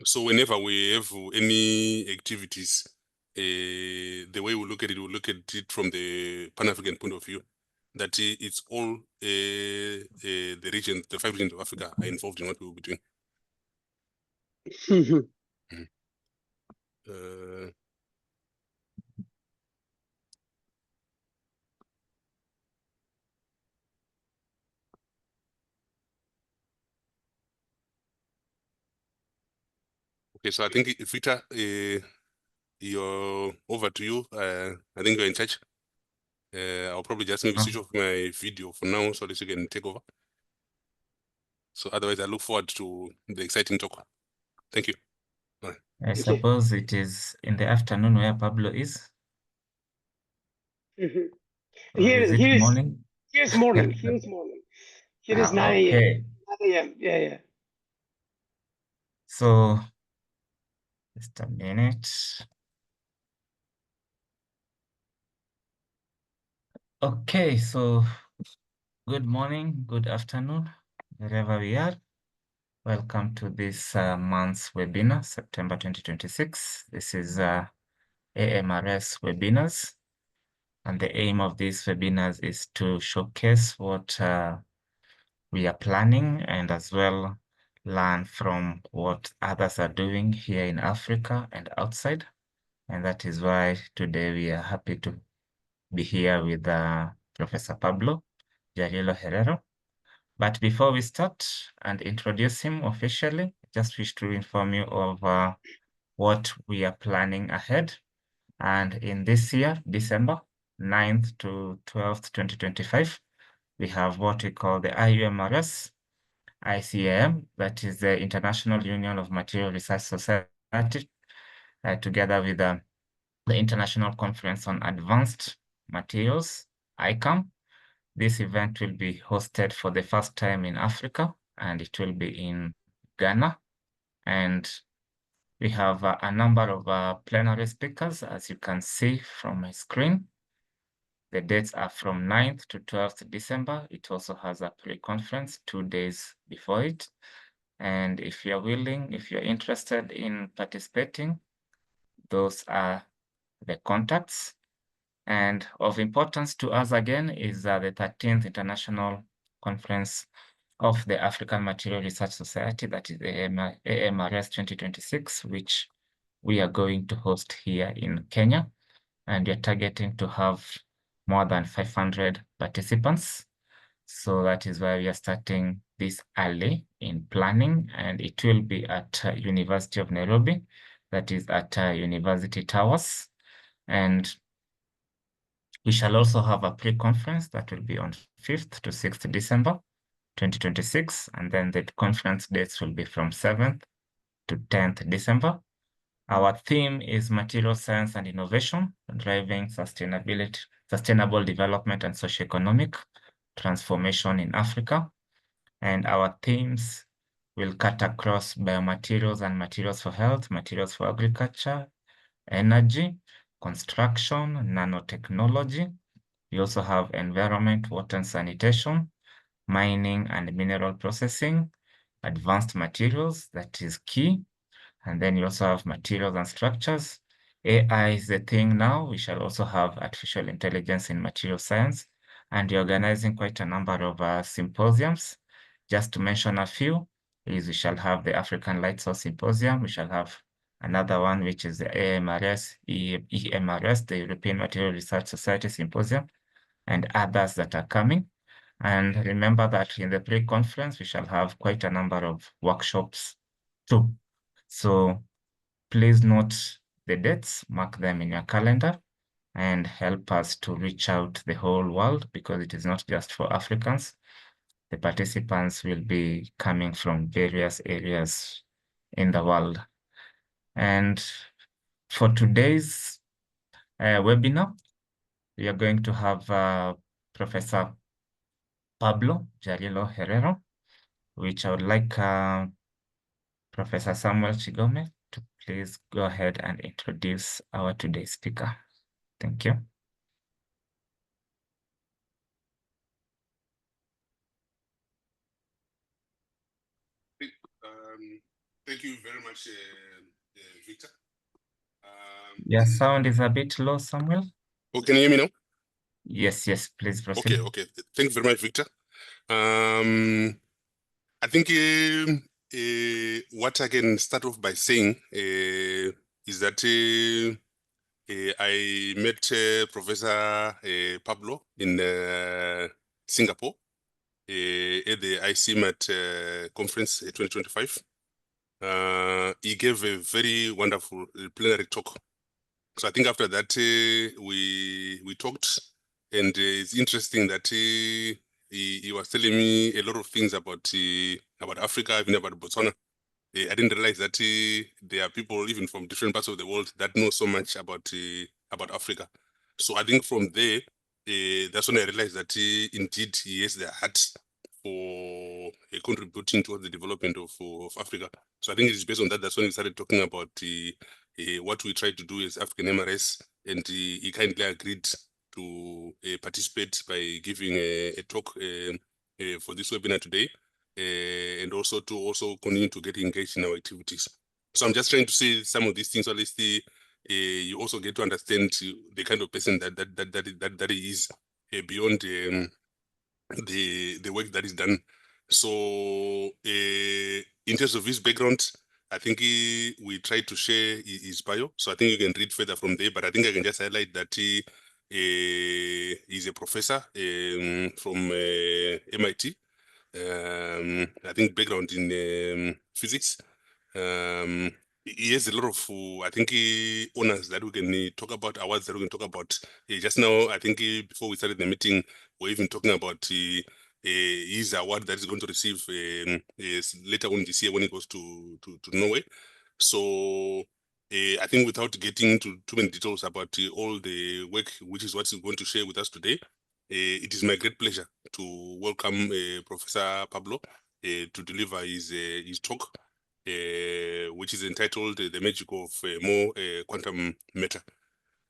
So whenever we have any activities, the way we look at it from the Pan-African point of view, that it's all the region, the 5 regions of Africa are involved in what we will be doing. Okay, so I think Vita, you're over to you. I think you're in charge. I'll probably just maybe switch off my video for now so that you can take over. So otherwise, I look forward to the exciting talk. Thank you. Bye. I suppose it is in the afternoon where Pablo is. Here's morning? Here's morning. Here's morning. Here is 9 a.m. Okay. 9 a.m. Yeah. So, just a minute. Okay, so good morning, good afternoon, wherever we are. Welcome to this month's webinar, September 2026. This is AMRS webinars. And the aim of these webinars is to showcase what we are planning and as well learn from what others are doing here in Africa and outside. And that is why today we are happy to be here with Professor Pablo Jarillo-Herrero. But before we start and introduce him officially, I just wish to inform you of what we are planning ahead. And in this year, December 9th to 12th, 2025, we have what we call the IUMRS, ICAM, that is the International Union of Material Research Society, together with the International Conference on Advanced Materials, ICAM. This event will be hosted for the first time in Africa, and it will be in Ghana. And we have a number of plenary speakers, as you can see from my screen. The dates are from 9th to 12th December. It also has a pre-conference 2 days before it. And if you're willing, if you're interested in participating, those are the contacts. And of importance to us again is the 13th International Conference of the African Material Research Society, that is the AMRS 2026, which we are going to host here in Kenya. And we're targeting to have more than 500 participants. So that is why we are starting this early in planning, and it will be at University of Nairobi, that is at University Towers. And we shall also have a pre-conference that will be on 5th to 6th December 2026, and then the conference dates will be from 7th to 10th December. Our theme is material science and innovation, driving sustainable development and socioeconomic transformation in Africa. And our themes will cut across biomaterials and materials for health, materials for agriculture, energy, construction, nanotechnology. We also have environment, water and sanitation, mining and mineral processing, advanced materials, that is key. And then you also have materials and structures. AI is the thing now. We shall also have artificial intelligence in material science. And we're organizing quite a number of symposiums. Just to mention a few, is we shall have the African Light Source Symposium. We shall have another one, which is the EMRS, the European Material Research Society Symposium, and others that are coming. And remember that in the pre-conference, we shall have quite a number of workshops too. So please note the dates, mark them in your calendar, and help us to reach out the whole world, because it is not just for Africans. The participants will be coming from various areas in the world. And for today's webinar, we are going to have Professor Pablo Jarillo-Herrero, which I would like Professor Samuel Chigome to please go ahead and introduce our today's speaker. Thank you. Thank you very much, Victor. Your sound is a bit low, Samuel. Oh, can you hear me now? Yes, please proceed. Okay. Thank you very much, Victor. I think what I can start off by saying is that I met Professor Pablo in Singapore at the ICMAT conference 2025. He gave a very wonderful plenary talk. So I think after that we talked, and it's interesting that he was telling me a lot of things about Africa, even about Botswana. I didn't realize that there are people even from different parts of the world that know so much about Africa. So I think from there, that's when I realized that indeed he has the heart for contributing towards the development of Africa. So I think it is based on that. That's when we started talking about what we try to do as African MRS, and he kindly agreed to participate by giving a talk for this webinar today. And also to continue to get engaged in our activities. So I'm just trying to say some of these things, so at least you also get to understand the kind of person that he is beyond the work that is done. So in terms of his background, I think we tried to share his bio. So I think you can read further from there, but I think I can just highlight that he's a professor from MIT. I think background in physics. He has a lot of, I think, honors that we can talk about, awards that we can talk about. Just now, I think before we started the meeting, we're even talking about his award that he's going to receive later on this year when he goes to Norway. So I think without getting into too many details about all the work, which is what he's going to share with us today, it is my great pleasure to welcome Professor Pablo to deliver his talk, which is entitled The Magic of More Quantum Matter.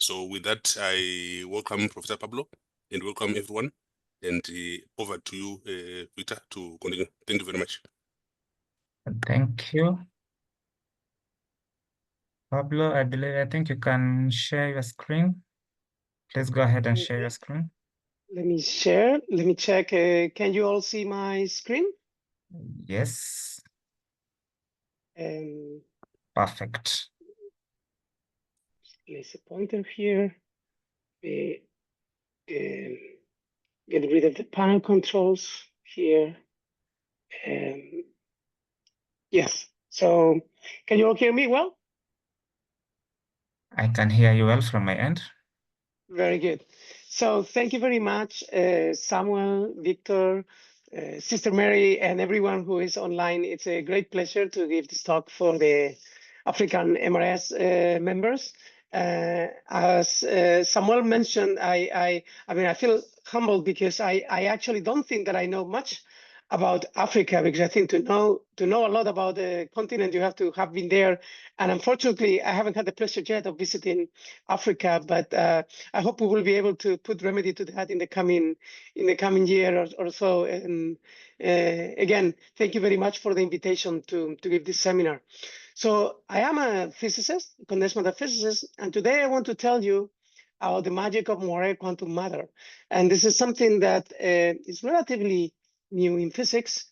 So with that, I welcome Professor Pablo and welcome everyone. And over to you, Victor, to continue. Thank you very much. Thank you. Pablo, I think you can share your screen. Please go ahead and share your screen. Let me share. Let me check. Can you all see my screen? Yes. Perfect. Place a pointer here. Get rid of the panel controls here. Yes. So can you all hear me well? I can hear you well from my end. Very good. So thank you very much, Samuel, Victor, Sister Mary, and everyone who is online. It's a great pleasure to give this talk for the African MRS members. As Samuel mentioned, I mean, I feel humbled because I actually don't think that I know much about Africa, because I think to know a lot about the continent, you have to have been there. And unfortunately, I haven't had the pleasure yet of visiting Africa, but I hope we will be able to put remedy to that in the coming year or so. And again, thank you very much for the invitation to give this seminar. So I am a physicist, condensed matter physicist, and today I want to tell you about the magic of Moiré quantum matter. And this is something that is relatively new in physics,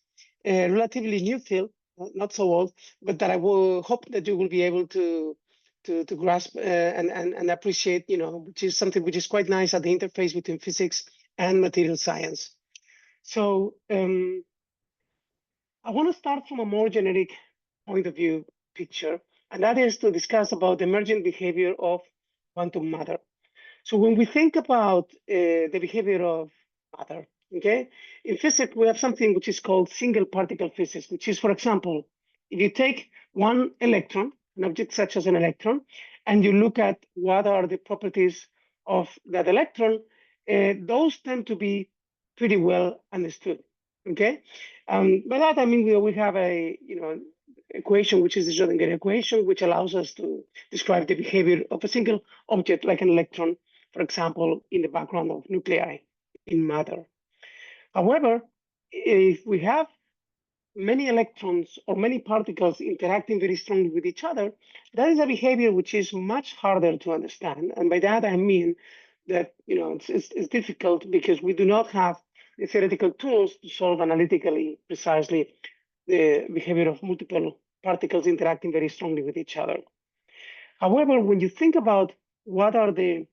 a relatively new field, not so old, but that I will hope that you will be able to grasp and appreciate, which is something which is quite nice at the interface between physics and material science. So I want to start from a more generic point of view picture, and that is to discuss about the emergent behavior of quantum matter. So when we think about the behavior of matter, okay, in physics, we have something which is called single particle physics, which is, for example, if you take one electron, an object such as an electron, and you look at what are the properties of that electron, those tend to be pretty well understood, okay? By that, I mean, we have a, equation, which is the Schrödinger equation, which allows us to describe the behavior of a single object like an electron, for example, in the background of nuclei in matter. However, if we have many electrons or many particles interacting very strongly with each other, that is a behavior which is much harder to understand. And by that, I mean that it's difficult because we do not have the theoretical tools to solve analytically precisely the behavior of multiple particles interacting very strongly with each other. However, when you think about what are the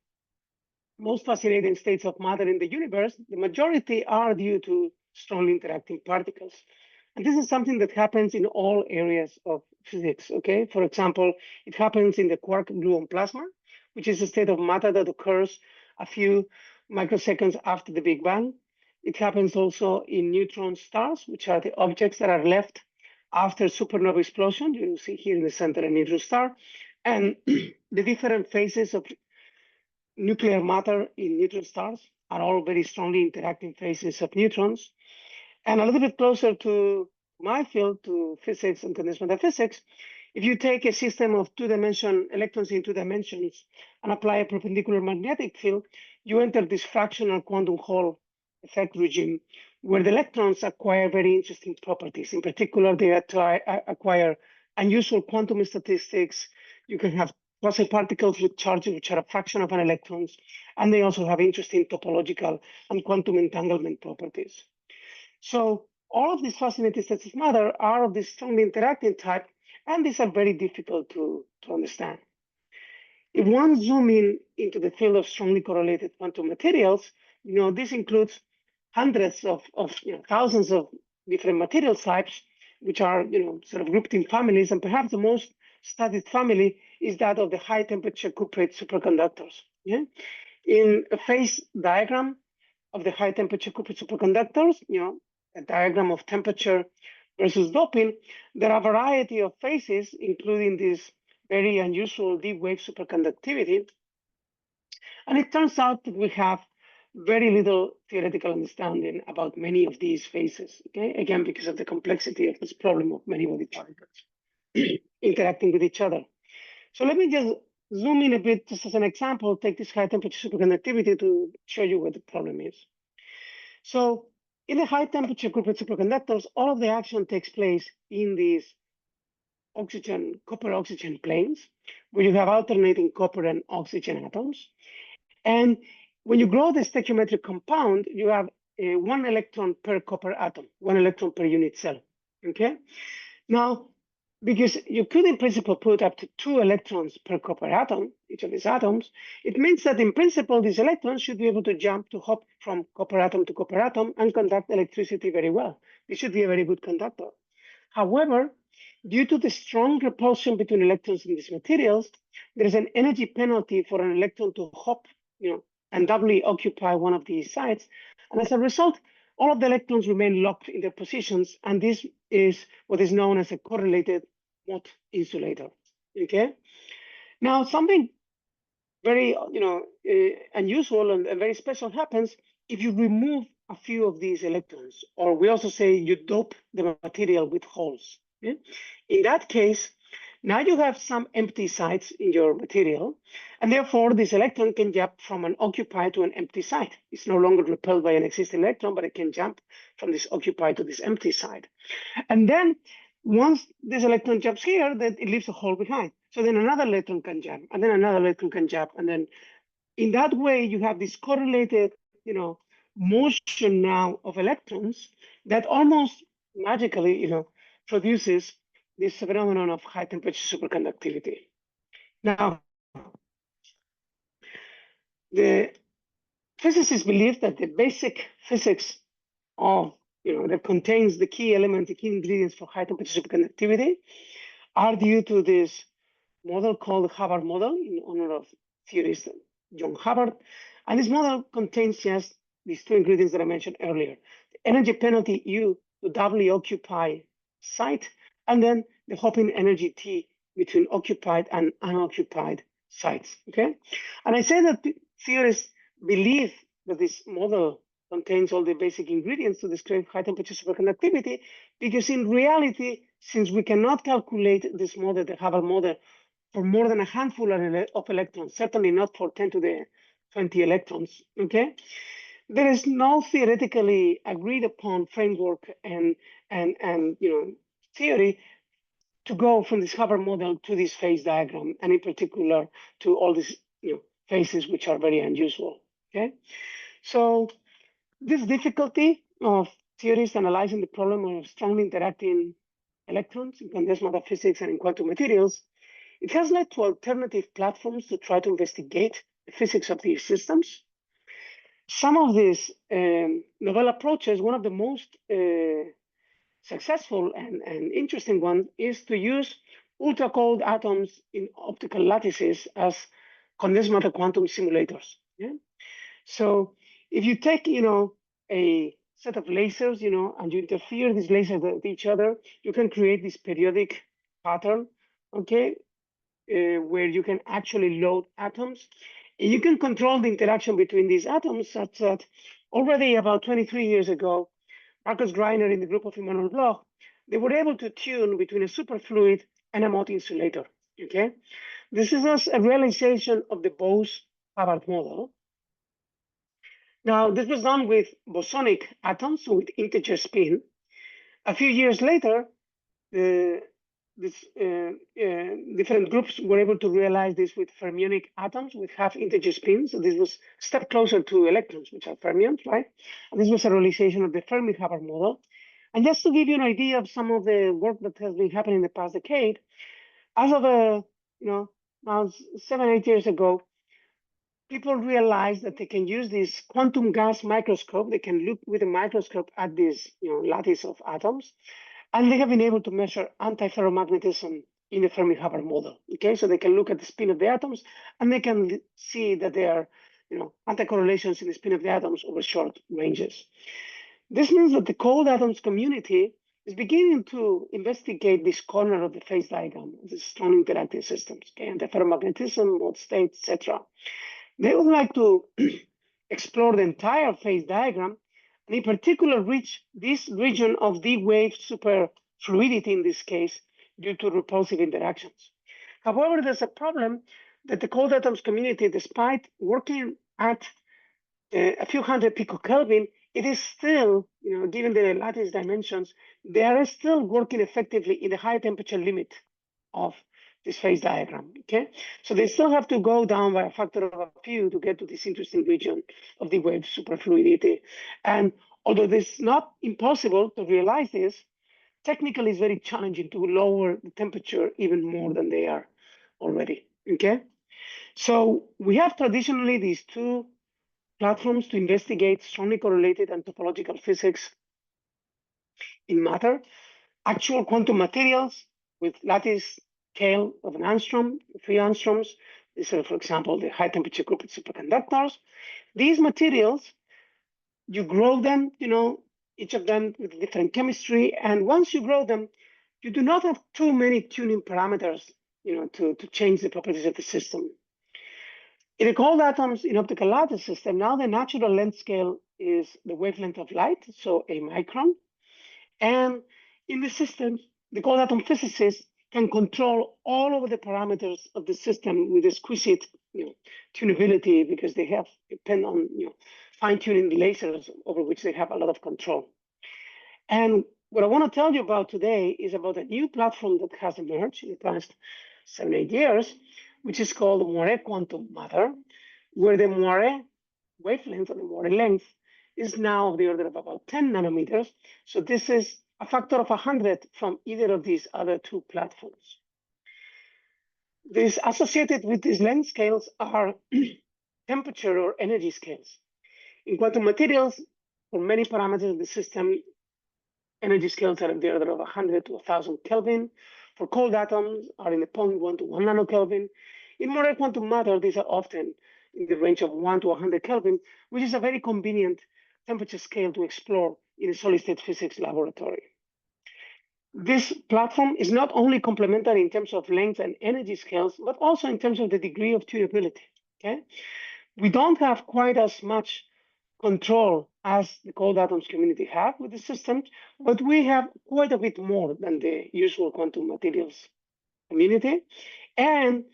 most fascinating states of matter in the universe, the majority are due to strongly interacting particles. And this is something that happens in all areas of physics, okay? For example, it happens in the quark gluon plasma, which is a state of matter that occurs a few microseconds after the Big Bang. It happens also in neutron stars, which are the objects that are left after supernova explosion. You see here in the center a neutron star. And the different phases of nuclear matter in neutron stars are all very strongly interacting phases of neutrons. And a little bit closer to my field, to physics and condensed matter physics, if you take a system of two-dimensional electrons in 2 dimensions and apply a perpendicular magnetic field, you enter this fractional quantum Hall effect regime, where the electrons acquire very interesting properties. In particular, they acquire unusual quantum statistics. You can have quasi-particles with charges which are a fraction of an electron, and they also have interesting topological and quantum entanglement properties. So all of these fascinating states of matter are of this strongly interacting type, and these are very difficult to understand. If one zoom in into the field of strongly correlated quantum materials, this includes hundreds of thousands of different material types, which are sort of grouped in families, and perhaps the most studied family is that of the high temperature cuprate superconductors. Yeah? In a phase diagram of the high temperature cuprate superconductors, a diagram of temperature versus doping, there are a variety of phases, including this very unusual deep wave superconductivity. And it turns out that we have very little theoretical understanding about many of these phases, okay? Again, because of the complexity of this problem of many body particles interacting with each other. So let me just zoom in a bit, just as an example, take this high temperature superconductivity to show you what the problem is. So in the high temperature group of superconductors, all of the action takes place in these copper oxygen planes, where you have alternating copper and oxygen atoms. And when you grow the stoichiometric compound, you have 1 electron per copper atom, 1 electron per unit cell, okay? Now, because you could in principle put up to 2 electrons per copper atom, each of these atoms, it means that in principle, these electrons should be able to hop from copper atom to copper atom and conduct electricity very well. They should be a very good conductor. However, due to the strong repulsion between electrons in these materials, there is an energy penalty for an electron to hop, and doubly occupy one of these sites. And as a result, all of the electrons remain locked in their positions, and this is what is known as a correlated Mott insulator. Okay. Now, something very unusual and very special happens if you remove a few of these electrons, or we also say you dope the material with holes. Okay? In that case, now you have some empty sites in your material, and therefore this electron can jump from an occupied to an empty site. It's no longer repelled by an existing electron, but it can jump from this occupied to this empty site. And then once this electron jumps here, then it leaves a hole behind. So then another electron can jump, and then another electron can jump, and then in that way you have this correlated, motion now of electrons that almost magically, produces this phenomenon of high temperature superconductivity. Now, the physicists believe that the basic physics of, that contains the key elements, the key ingredients for high temperature superconductivity are due to this model called the Hubbard model in honor of theorist John Hubbard. And this model contains just these 2 ingredients that I mentioned earlier: the energy penalty U to doubly occupy site, and then the hopping energy T between occupied and unoccupied sites, okay? And I say that theorists believe that this model contains all the basic ingredients to describe high temperature superconductivity, because in reality, since we cannot calculate this model, the Hubbard model, for more than a handful of electrons, certainly not for 10 to the 20 electrons, okay? there is no theoretically agreed upon framework and theory to go from this Hubbard model to this phase diagram, and in particular to all these phases which are very unusual. Okay, so this difficulty of theorists analyzing the problem of strongly interacting electrons in condensed matter physics and in quantum materials, it has led to alternative platforms to try to investigate the physics of these systems. Some of these novel approaches, one of the most successful and interesting one is to use ultra cold atoms in optical lattices as condensed matter quantum simulators. Yeah? So if you take, a set of lasers, and you interfere these lasers with each other, you can create this periodic pattern, okay, where you can actually load atoms. And you can control the interaction between these atoms such that already about 23 years ago, Marcus Greiner in the group of Immanuel Bloch, they were able to tune between a superfluid and a multi-insulator, okay? This is a realization of the Bose-Hubbard model. Now, this was done with bosonic atoms with integer spin. A few years later, different groups were able to realize this with fermionic atoms with half integer spins. So this was a step closer to electrons, which are fermions, right? And this was a realization of the Fermi-Hubbard model. And just to give you an idea of some of the work that has been happening in the past decade, as of now 7-8 years ago, people realized that they can use this quantum gas microscope. They can look with a microscope at this lattice of atoms, and they have been able to measure antiferromagnetism in the Fermi-Hubbard model. Okay, so they can look at the spin of the atoms, and they can see that there are anticorrelations in the spin of the atoms over short ranges. This means that the cold atoms community is beginning to investigate this corner of the phase diagram of the strong interacting systems, okay, antiferromagnetism, mode state, etc. They would like to explore the entire phase diagram, and in particular reach this region of D-wave superfluidity in this case due to repulsive interactions. However, there's a problem that the cold atoms community, despite working at a few hundred picokelvin, it is still, given the lattice dimensions, they are still working effectively in the high temperature limit of this phase diagram, okay? So they still have to go down by a factor of a few to get to this interesting region of the wave superfluidity. And although it's not impossible to realize this, technically it's very challenging to lower the temperature even more than they are already, okay? So we have traditionally these two platforms to investigate strongly correlated and topological physics in matter, actual quantum materials with lattice scale of an angstrom, 3 angstroms. These are, for example, the high temperature grouped superconductors. These materials, you grow them, each of them with different chemistry. And once you grow them, you do not have too many tuning parameters, to change the properties of the system. In the cold atoms in optical lattice system, now the natural length scale is the wavelength of light, so a micron. And in the systems, the cold atom physicists can control all of the parameters of the system with exquisite tunability because they depend on fine-tuning the lasers over which they have a lot of control. And what I want to tell you about today is about a new platform that has emerged in the past 7-8 years, which is called Moiré quantum matter, where the Moiré wavelength or the Moiré length is now of the order of about 10 nanometers. So this is a factor of 100 from either of these other two platforms. These associated with these length scales are temperature or energy scales. In quantum materials, for many parameters of the system, energy scales are of the order of 100 to 1,000 Kelvin. For cold atoms are in the 0.1 to 1 nanokelvin. In Moiré quantum matter, these are often in the range of 1 to 100 Kelvin, which is a very convenient temperature scale to explore in a solid-state physics laboratory. This platform is not only complementary in terms of length and energy scales, but also in terms of the degree of tunability, okay? We don't have quite as much control as the cold atoms community have with the system, but we have quite a bit more than the usual quantum materials community. And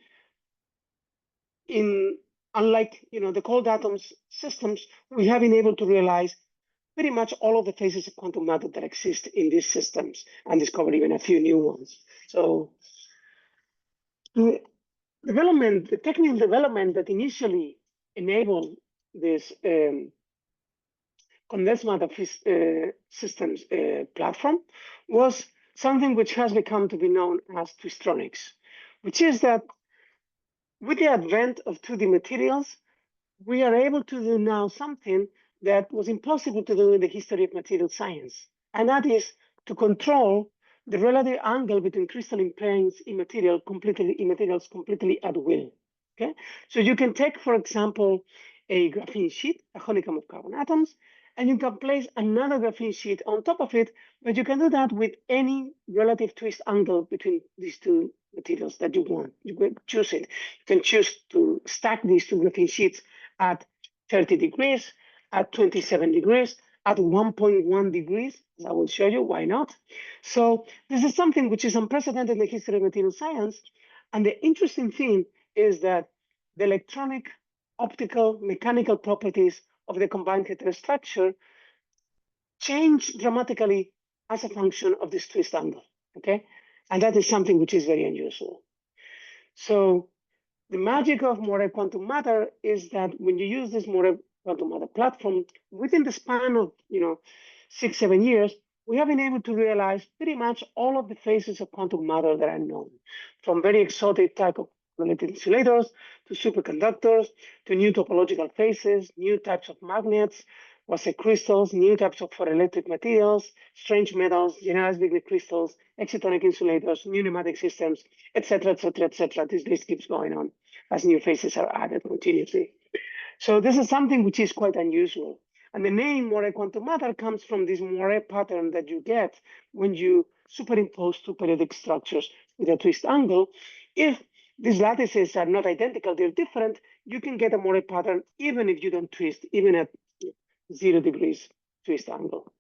in unlike the cold atoms systems, we have been able to realize pretty much all of the phases of quantum matter that exist in these systems and discover even a few new ones. So the technical development that initially enabled this condensed matter systems platform was something which has become to be known as twistronics, which is that with the advent of 2D materials, we are able to do now something that was impossible to do in the history of material science, and that is to control the relative angle between crystalline planes in materials completely at will. Okay, so you can take, for example, a graphene sheet, a honeycomb of carbon atoms, and you can place another graphene sheet on top of it, but you can do that with any relative twist angle between these two materials that you want. You can choose it. You can choose to stack these two graphene sheets at 30 degrees, at 27 degrees, at 1.1 degrees. I will show you why not. So this is something which is unprecedented in the history of material science. And the interesting thing is that the electronic, optical, mechanical properties of the combined heterostructure change dramatically as a function of this twist angle, okay? And that is something which is very unusual. So the magic of Moiré quantum matter is that when you use this Moiré quantum matter platform, within the span of 6-7 years, we have been able to realize pretty much all of the phases of quantum matter that are known, from very exotic type of correlated insulators to superconductors to new topological phases, new types of magnets, quasi-crystals, new types of ferroelectric materials, strange metals, generalized Wigner crystals, excitonic insulators, new pneumatic systems, etc., etc., etc. This list keeps going on as new phases are added continuously. So this is something which is quite unusual. And the name Moiré quantum matter comes from this Moiré pattern that you get when you superimpose two periodic structures with a twist angle. If these lattices are not identical, they're different, you can get a Moiré pattern even if you don't twist, even at 0 degrees twist angle.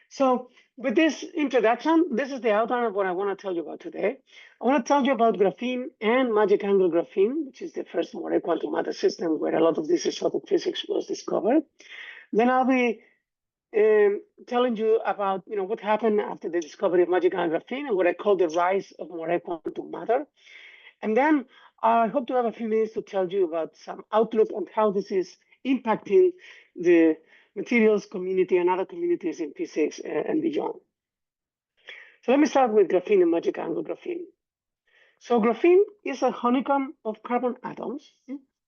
So with this introduction, this is the outline of what I want to tell you about today. I want to tell you about graphene and magic angle graphene, which is the first Moiré quantum matter system where a lot of this exotic physics was discovered. Then I'll be telling you about what happened after the discovery of magic angle graphene and what I call the rise of Moiré quantum matter. And then I hope to have a few minutes to tell you about some outlook on how this is impacting the materials community and other communities in physics and beyond. So let me start with graphene and magic angle graphene. So graphene is a honeycomb of carbon atoms.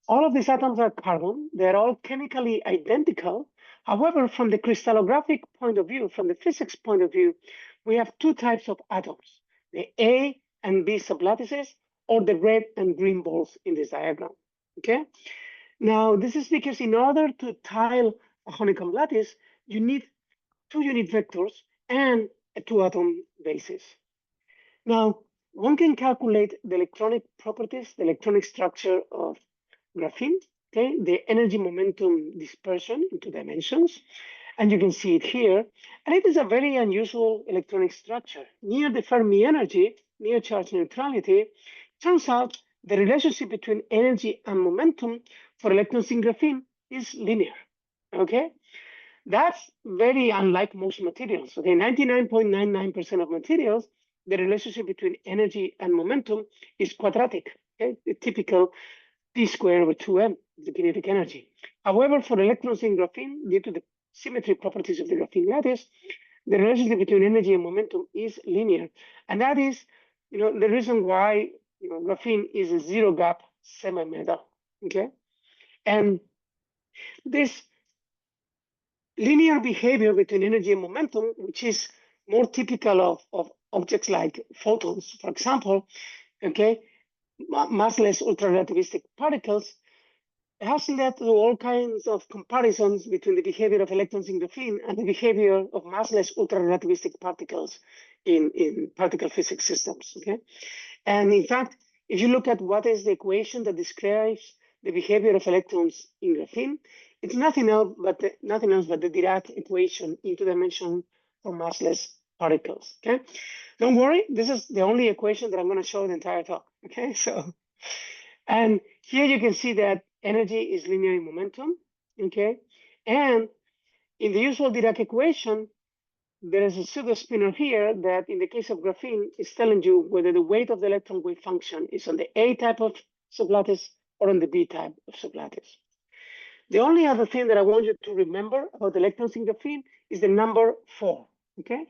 All of these atoms are carbon. They're all chemically identical. However, from the crystallographic point of view, from the physics point of view, we have two types of atoms, the A and B sublattices, or the red and green balls in this diagram, okay? Now, this is because in order to tile a honeycomb lattice, you need two unit vectors and a two-atom basis. Now, one can calculate the electronic properties, the electronic structure of graphene, okay, the energy momentum dispersion into dimensions, and you can see it here. And it is a very unusual electronic structure. Near the Fermi energy, near charge neutrality, turns out the relationship between energy and momentum for electrons in graphene is linear, okay? That's very unlike most materials. Okay, 99.99% of materials, the relationship between energy and momentum is quadratic, okay? The typical p squared over 2m, the kinetic energy. However, for electrons in graphene, due to the symmetry properties of the graphene lattice, the relationship between energy and momentum is linear. And that is the reason why graphene is a zero gap semi-metal, okay? And this linear behavior between energy and momentum, which is more typical of objects like photons, for example, okay, massless ultra-relativistic particles, has led to all kinds of comparisons between the behavior of electrons in graphene and the behavior of massless ultra-relativistic particles in particle physics systems, okay? And in fact, if you look at what is the equation that describes the behavior of electrons in graphene, it's nothing else but the Dirac equation into dimension for massless particles, okay? Don't worry, this is the only equation that I'm going to show the entire talk, okay? So And here you can see that energy is linear in momentum, okay? And in the usual Dirac equation, there is a pseudo spinor here that in the case of graphene is telling you whether the weight of the electron wave function is on the A type of sublattice or on the B type of sublattice. The only other thing that I want you to remember about electrons in graphene is the number 4, okay?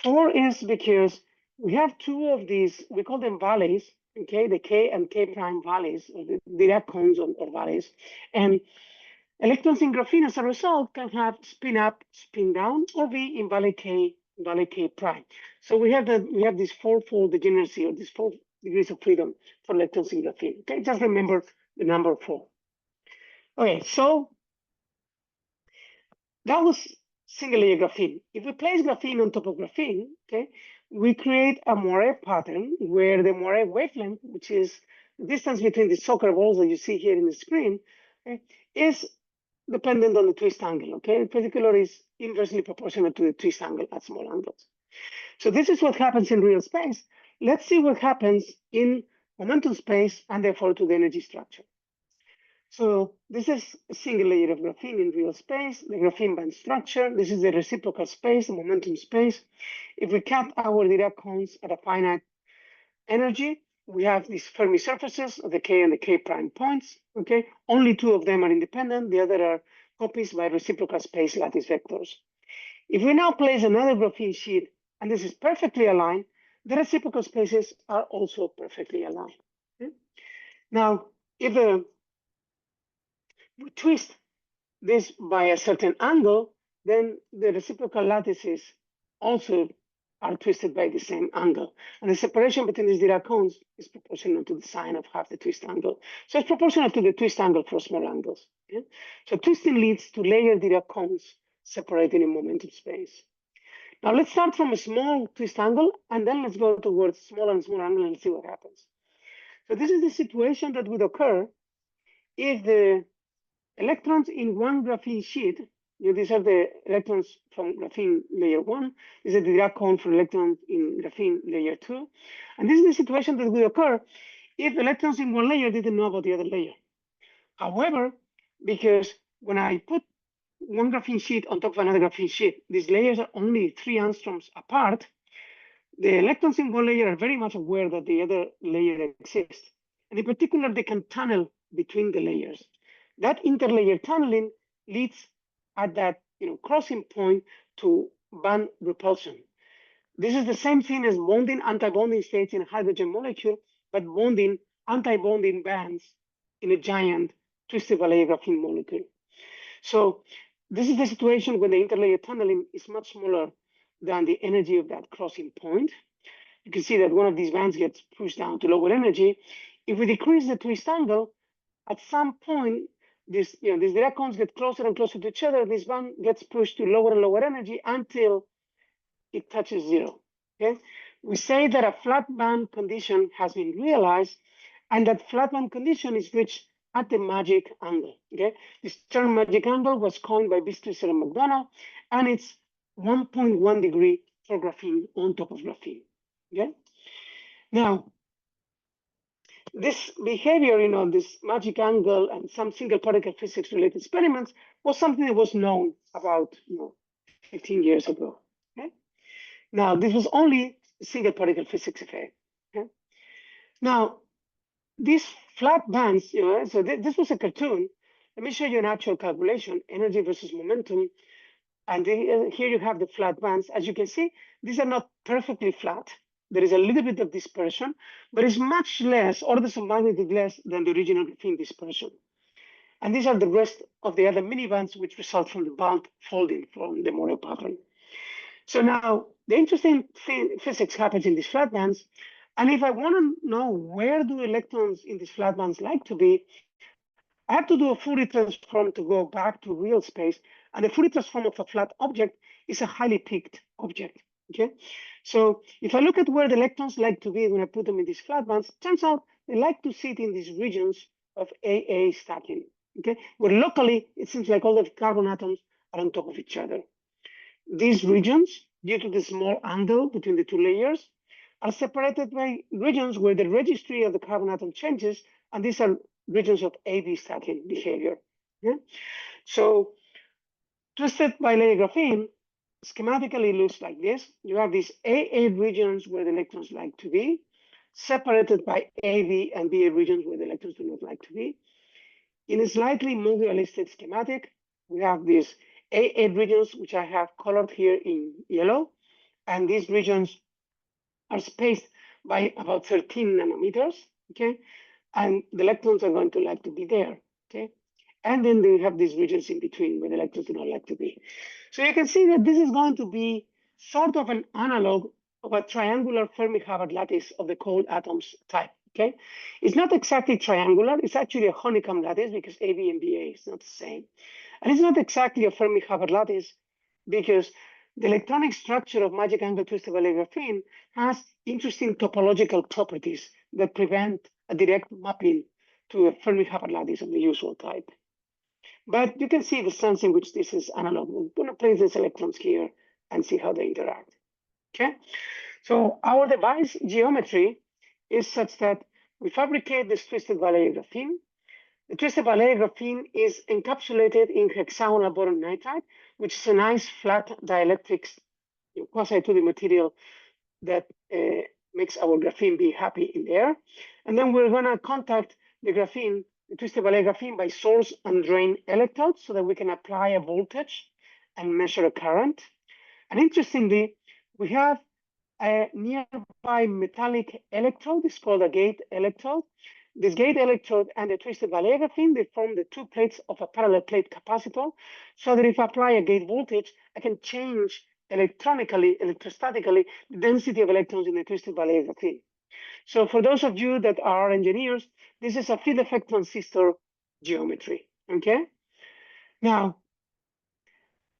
4 is because we have two of these, we call them valleys, okay? The K and K prime valleys, or the Dirac cones or valleys. And electrons in graphene, as a result, can have spin up, spin down, or be in valley K prime. So we have this fourfold degeneracy, or these 4 degrees of freedom for electrons in graphene. Okay, just remember the number 4. Okay, so that was single layer graphene. If we place graphene on top of graphene, okay, we create a Moiré pattern where the Moiré wavelength, which is the distance between the soccer balls that you see here in the screen, okay, is dependent on the twist angle. Okay, in particular, is inversely proportional to the twist angle at small angles. So this is what happens in real space. Let's see what happens in momentum space and therefore to the energy structure. So this is a single layer of graphene in real space, the graphene band structure. This is the reciprocal space, the momentum space. If we cut our Dirac cones at a finite energy, we have these Fermi surfaces of the K and the K prime points, okay? Only 2 of them are independent. The other are copies by reciprocal space lattice vectors. If we now place another graphene sheet, and this is perfectly aligned, the reciprocal spaces are also perfectly aligned. Okay? Now, if we twist this by a certain angle, then the reciprocal lattices also are twisted by the same angle. And the separation between these Dirac cones is proportional to the sine of half the twist angle. So it's proportional to the twist angle for small angles. Okay? So twisting leads to layered Dirac cones separated in momentum space. Now let's start from a small twist angle, and then let's go towards smaller and smaller angle and see what happens. So this is the situation that would occur if the electrons in one graphene sheet, these are the electrons from graphene layer 1, this is the Dirac cone for electrons in graphene layer 2. And this is the situation that would occur if electrons in one layer didn't know about the other layer. However, because when I put one graphene sheet on top of another graphene sheet, these layers are only 3 angstroms apart, the electrons in one layer are very much aware that the other layer exists. And in particular, they can tunnel between the layers. That interlayer tunneling leads at that crossing point to band repulsion. This is the same thing as bonding antibonding states in a hydrogen molecule, but bonding antibonding bands in a giant twisted bilayer graphene molecule. So this is the situation when the interlayer tunneling is much smaller than the energy of that crossing point. You can see that one of these bands gets pushed down to lower energy. If we decrease the twist angle, at some point, these Dirac cones get closer and closer to each other. This band gets pushed to lower and lower energy until it touches 0. Okay? We say that a flat band condition has been realized, and that flat band condition is reached at the magic angle. Okay? This term magic angle was coined by Bistrisser and McDonough, and it's 1.1 degree for graphene on top of graphene. Okay? Now, this behavior, this magic angle and some single particle physics related experiments was something that was known about 15 years ago. Okay? Now, this was only a single particle physics effect. Okay? Now, these flat bands, so this was a cartoon. Let me show you an actual calculation, energy versus momentum. And here you have the flat bands. As you can see, these are not perfectly flat. There is a little bit of dispersion, but it's much less, orders of magnitude less than the original graphene dispersion. And these are the rest of the other mini bands which result from the band folding from the Moiré pattern. So now the interesting physics happens in these flat bands. And if I want to know where do electrons in these flat bands like to be, I have to do a Fourier transform to go back to real space. And the Fourier transform of a flat object is a highly peaked object. Okay, so if I look at where the electrons like to be when I put them in these flat bands, turns out they like to sit in these regions of AA stacking. Okay, where locally it seems like all the carbon atoms are on top of each other. These regions, due to the small angle between the two layers, are separated by regions where the registry of the carbon atom changes And these are regions of AB stacking behavior. Yeah? So twisted bilayer graphene schematically looks like this. You have these AA regions where the electrons like to be, separated by AB and BA regions where the electrons do not like to be. In a slightly more realistic schematic, we have these AA regions, which I have colored here in yellow, and these regions are spaced by about 13 nanometers, okay? And the electrons are going to like to be there, okay? And then they have these regions in between where the electrons do not like to be. So you can see that this is going to be sort of an analog of a triangular Fermi-Hubbard lattice of the cold atoms type, okay? It's not exactly triangular, it's actually a honeycomb lattice because AB and BA is not the same. And it's not exactly a Fermi-Hubbard lattice because the electronic structure of magic angle twisted bilayer graphene has interesting topological properties that prevent a direct mapping to a Fermi-Hubbard lattice of the usual type. But you can see the sense in which this is analog. We're going to place these electrons here and see how they interact. Okay, so our device geometry is such that we fabricate this twisted bilayer graphene. The twisted bilayer graphene is encapsulated in hexagonal boron nitride, which is a nice flat dielectric quasi-2D material that makes our graphene be happy in there. And then we're going to contact the graphene, the twisted bilayer graphene, by source and drain electrodes so that we can apply a voltage and measure a current. And interestingly, we have a nearby metallic electrode. It's called a gate electrode. This gate electrode and the twisted bilayer graphene, they form the two plates of a parallel plate capacitor, so that if I apply a gate voltage, I can change electrostatically, the density of electrons in the twisted bilayer graphene. So for those of you that are engineers, this is a field effect transistor geometry, okay? Now,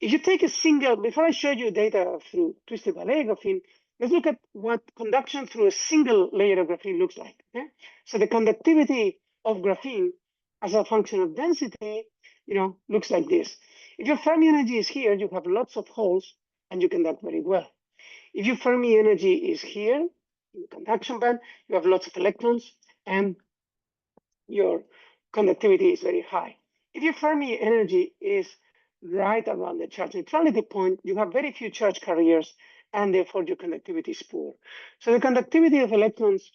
if you take a single, before I show you data through twisted bilayer graphene, let's look at what conduction through a single layer of graphene looks like, okay? So the conductivity of graphene as a function of density, looks like this. If your Fermi energy is here, you have lots of holes and you conduct very well. If your Fermi energy is here, in the conduction band, you have lots of electrons and your conductivity is very high. If your Fermi energy is right around the charge neutrality point, you have very few charge carriers and therefore your conductivity is poor. So the conductivity of electrons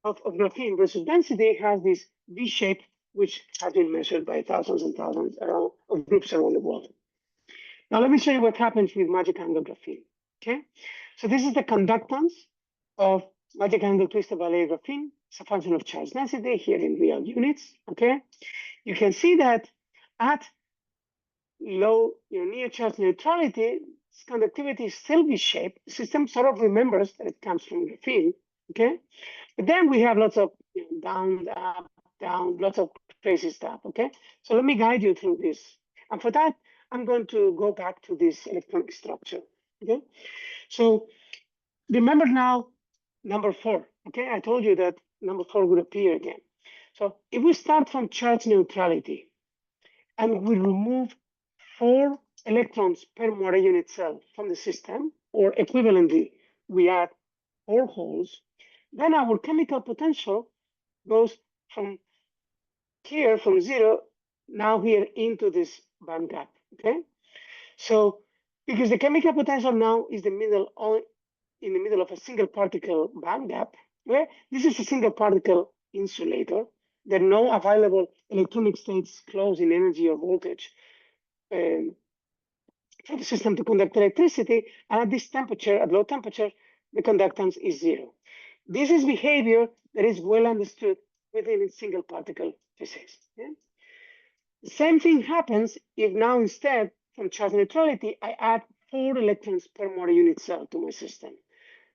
of graphene versus density has this V shape, which has been measured by thousands and thousands of groups around the world. Now let me show you what happens with magic angle graphene, okay? So this is the conductance of magic angle twisted bilayer graphene. It's a function of charge density here in real units, okay? You can see that at low, near charge neutrality, its conductivity is still V-shaped. The system sort of remembers that it comes from graphene, okay? But then we have lots of down, up, down, lots of crazy stuff, okay? So let me guide you through this. And for that, I'm going to go back to this electronic structure, okay? So remember now, number 4, okay? I told you that number 4 would appear again. So if we start from charge neutrality and we remove 4 electrons per Moiré unit cell from the system, or equivalently, we add 4 holes, then our chemical potential goes from here, from 0, now here into this band gap, okay? So, because the chemical potential now is in the middle of a single particle band gap, where this is a single particle insulator. There are no available electronic states close in energy or voltage for the system to conduct electricity. And at this temperature, at low temperature, the conductance is 0. This is behavior that is well understood within single particle physics. Yeah? The same thing happens if now instead from charge neutrality, I add 4 electrons per Moiré unit cell to my system.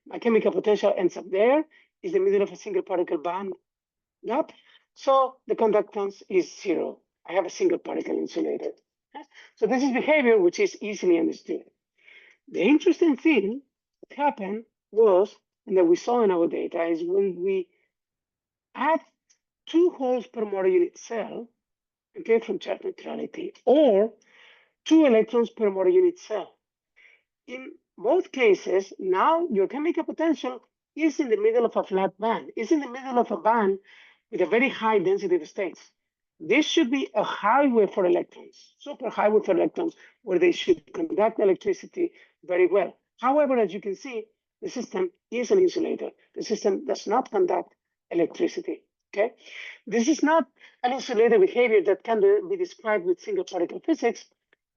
My chemical potential ends up there, is the middle of a single particle band gap. So the conductance is 0. I have a single particle insulator. Okay? So this is behavior which is easily understood. The interesting thing that happened was, and that we saw in our data, is when we add 2 holes per Moiré unit cell, okay, from charge neutrality, or 2 electrons per Moiré unit cell. In both cases, now your chemical potential is in the middle of a flat band. It's in the middle of a band with a very high density of states. This should be a highway for electrons, super highway for electrons, where they should conduct electricity very well. However, as you can see, the system is an insulator. The system does not conduct electricity. Okay, this is not an insulator behavior that can be described with single particle physics.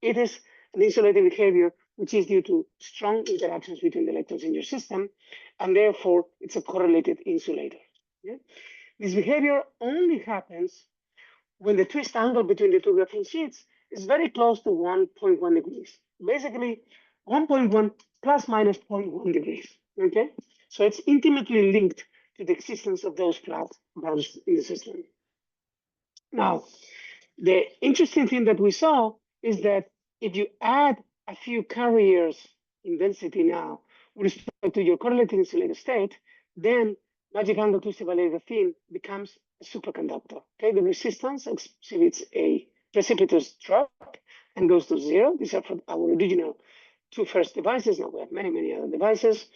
It is an insulator behavior which is due to strong interactions between the electrons in your system, and therefore it's a correlated insulator. Okay? This behavior only happens when the twist angle between the two graphene sheets is very close to 1.1 degrees. Basically, 1.1 plus minus 0.1 degrees. Okay, so it's intimately linked to the existence of those flat bands in the system. Now, the interesting thing that we saw is that if you add a few carriers in density now with respect to your correlated insulator state, then magic angle twisted bilayer graphene becomes a superconductor. Okay, the resistance exhibits a precipitous drop and goes to zero. These are for our original two first devices. Now we have many, many other devices.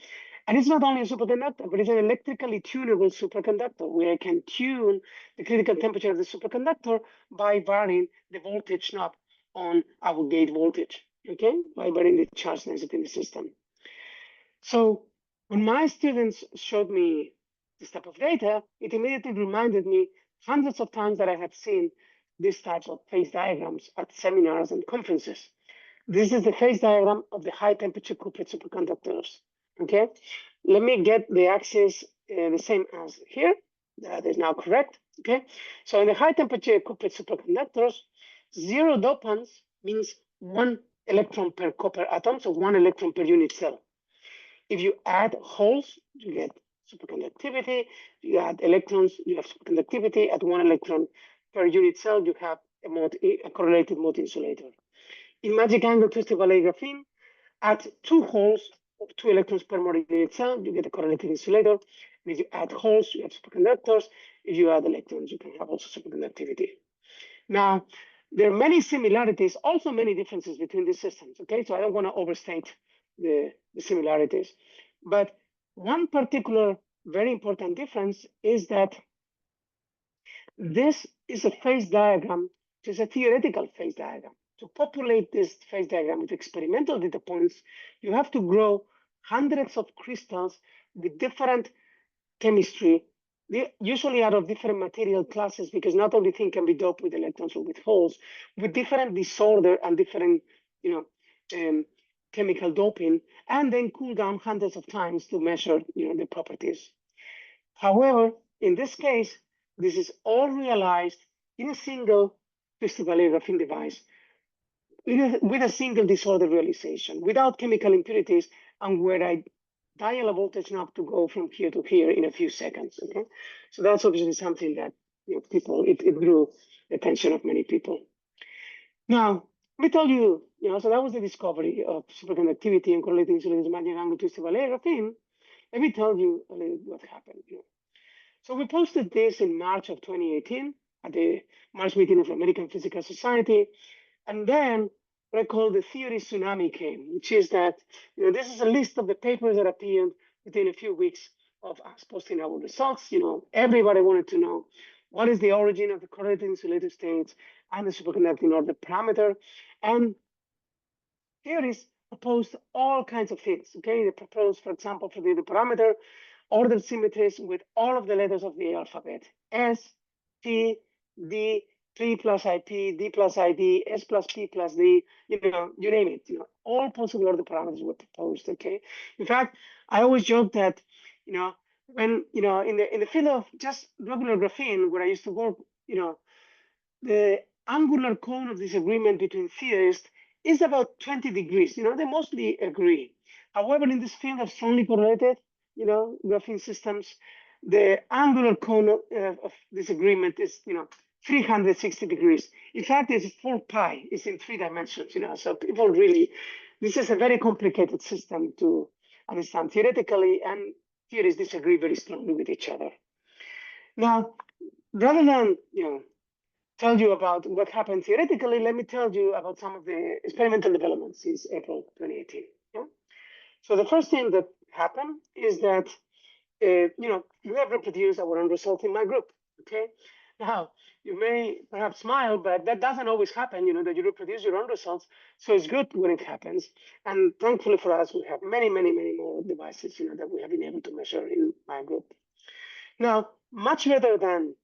And it's not only a superconductor, but it's an electrically tunable superconductor where I can tune the critical temperature of the superconductor by varying the voltage knob on our gate voltage, okay, by varying the charge density in the system. So when my students showed me this type of data, it immediately reminded me hundreds of times that I had seen this type of phase diagrams at seminars and conferences. This is the phase diagram of the high temperature couplet superconductors. Okay, let me get the axis the same as here. That is now correct. Okay, so in the high temperature couplet superconductors, 0 dopants means 1 electron per copper atom, so 1 electron per unit cell. If you add holes, you get superconductivity. You add electrons, you have superconductivity. At 1 electron per unit cell, you have a correlated mode insulator. In magic angle twisted bilayer graphene, add 2 holes of 2 electrons per mole unit cell, you get a correlated insulator. And if you add holes, you have superconductors. If you add electrons, you can have also superconductivity. Now, there are many similarities, also many differences between these systems. Okay, so I don't want to overstate the similarities. But one particular very important difference is that this is a phase diagram, which is a theoretical phase diagram. To populate this phase diagram with experimental data points, you have to grow hundreds of crystals with different chemistry, usually out of different material classes, because not everything can be doped with electrons or with holes, with different disorder and different, chemical doping, and then cool down hundreds of times to measure, the properties. However, in this case, this is all realized in a single twisted bilayer graphene device with a single disorder realization, without chemical impurities, and where I dial a voltage knob to go from here to here in a few seconds. Okay, so that's obviously something that it drew the attention of many people. Now, let me tell you, so that was the discovery of superconductivity and correlated insulators magic angle twisted bilayer graphene. Let me tell you a little what happened. So we posted this in March of 2018 at the March meeting of the American Physical Society. And then what I call the theory tsunami came, which is that this is a list of the papers that appeared within a few weeks of us posting our results. Everybody wanted to know what is the origin of the correlated insulator states and the superconducting order parameter. And theories proposed all kinds of things. Okay, they proposed, for example, for the parameter, ordered symmetries with all of the letters of the alphabet: S, T, D, P plus IP, D plus ID, S plus P plus D, you name it. All possible order parameters were proposed. Okay. In fact, I always joke that, when in the field of just regular graphene, where I used to work, the angular cone of disagreement between theorists is about 20 degrees. They mostly agree. However, in this field of strongly correlated, graphene systems, the angular cone of disagreement is, 360 degrees. In fact, it's 4 pi. It's in 3 dimensions. So people really, this is a very complicated system to understand theoretically, and theories disagree very strongly with each other. Now, rather than tell you about what happened theoretically, let me tell you about some of the experimental developments since April 2018. Yeah? So the first thing that happened is that, we have reproduced our own result in my group. Okay. Now, you may perhaps smile, but that doesn't always happen, that you reproduce your own results. So it's good when it happens. And thankfully for us, we have many, many, many more devices, that we have been able to measure in my group. Now, much better than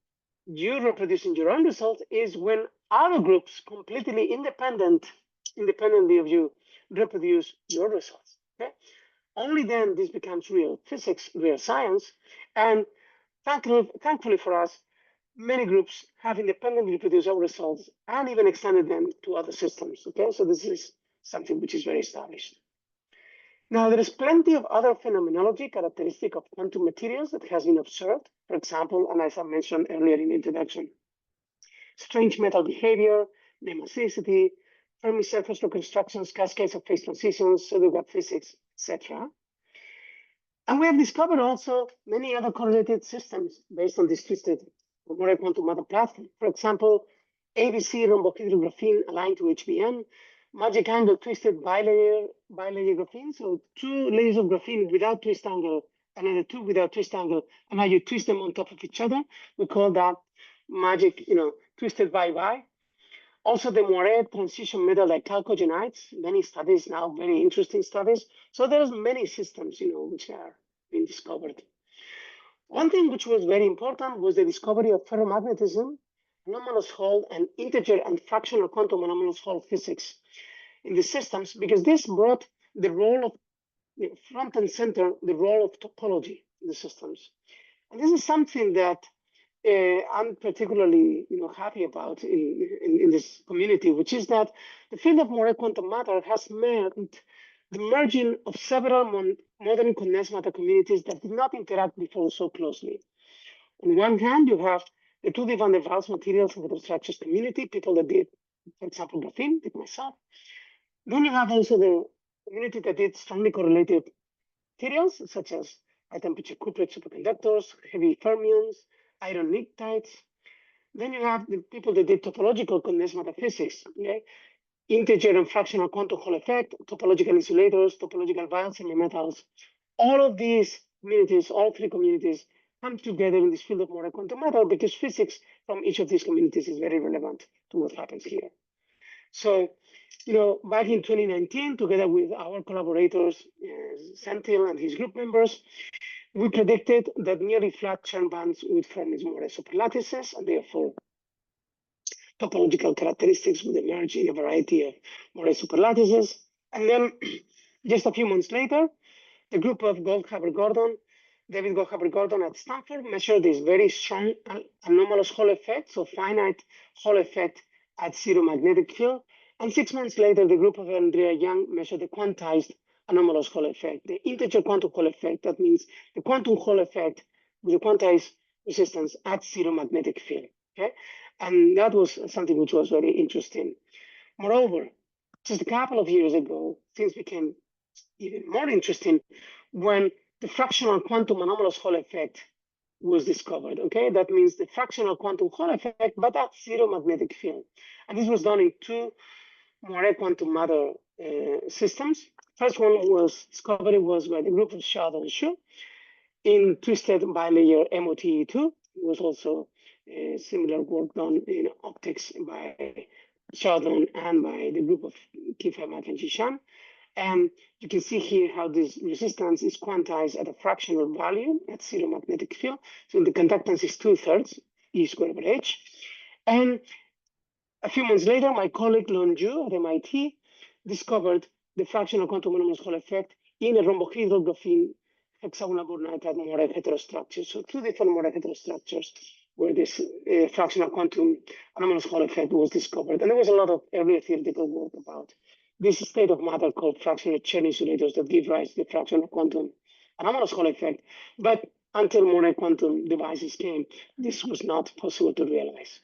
you reproducing your own results is when other groups completely independently of you, reproduce your results. Okay? Only then this becomes real physics, real science. And thankfully for us, many groups have independently produced our results and even extended them to other systems. Okay, so this is something which is very established. Now, there is plenty of other phenomenology characteristic of quantum materials that has been observed. For example, and as I mentioned earlier in the introduction, strange metal behavior, nematocyclicity, Fermi surface reconstructions, cascades of phase transitions, pseudogap physics, etc. And we have discovered also many other correlated systems based on this twisted Moiré quantum matter platform. For example, ABC rhombohedral graphene aligned to HBN, magic angle twisted bilayer graphene. So 2 layers of graphene without twist angle, and then 2 without twist angle, and now you twist them on top of each other. We call that magic, twisted bi. Also, the Moiré transition metal like chalcogenides, many studies now, very interesting studies. So there's many systems, which are being discovered. One thing which was very important was the discovery of ferromagnetism, anomalous Hall, and integer and fractional quantum anomalous Hall physics in the systems, because this brought the role of front and center, the role of topology in the systems. And this is something that I'm particularly, happy about in this community, which is that the field of Moiré quantum matter has meant the merging of several modern condensed matter communities that did not interact before so closely. On one hand, you have the 2D van der Waals materials and heterostructures community, people that did, for example, graphene, like myself. Then you have also the community that did strongly correlated materials, such as high temperature cuprate superconductors, heavy fermions, iron pnictides. Then you have the people that did topological condensed matter physics, okay? Integer and fractional quantum Hall effect, topological insulators, topological vials, semi-metals. All of these communities, all 3 communities, come together in this field of Moiré quantum matter because physics from each of these communities is very relevant to what happens here. So, back in 2019, together with our collaborators, Senthil and his group members, we predicted that nearly flat Chern bands would form as Moiré superlattices, and therefore topological characteristics would emerge in a variety of Moiré superlattices. And then just a few months later, the group of David Goldhaber-Gordon at Stanford measured this very strong anomalous Hall effect, so finite Hall effect at 0 magnetic field. And 6 months later, the group of Andrea Young measured the quantized anomalous Hall effect, the integer quantum Hall effect. That means the quantum Hall effect with the quantized resistance at 0 magnetic field. Okay, and that was something which was very interesting. Moreover, just a couple of years ago, things became even more interesting when the fractional quantum anomalous Hall effect was discovered. Okay, that means the fractional quantum Hall effect, but at 0 magnetic field. And this was done in 2 Moiré quantum matter systems. First one was by the group of Shard and Shu in twisted bilayer MOTE2. It was also similar work done in optics by Chardon and by the group of Kiefer, Mack, and Jishan. And you can see here how this resistance is quantized at a fractional value at 0 magnetic field. So the conductance is 2/3 E squared over H. And a few months later, my colleague Lon Ju at MIT discovered the fractional quantum anomalous Hall effect in a rhombohedral graphene hexagonal boron-nitride Moiré heterostructure. So 2 different Moiré heterostructures where this fractional quantum anomalous Hall effect was discovered. And there was a lot of earlier theoretical work about this state of matter called fractional Chern insulators that give rise to the fractional quantum anomalous Hall effect. But until Moiré quantum devices came, this was not possible to realize.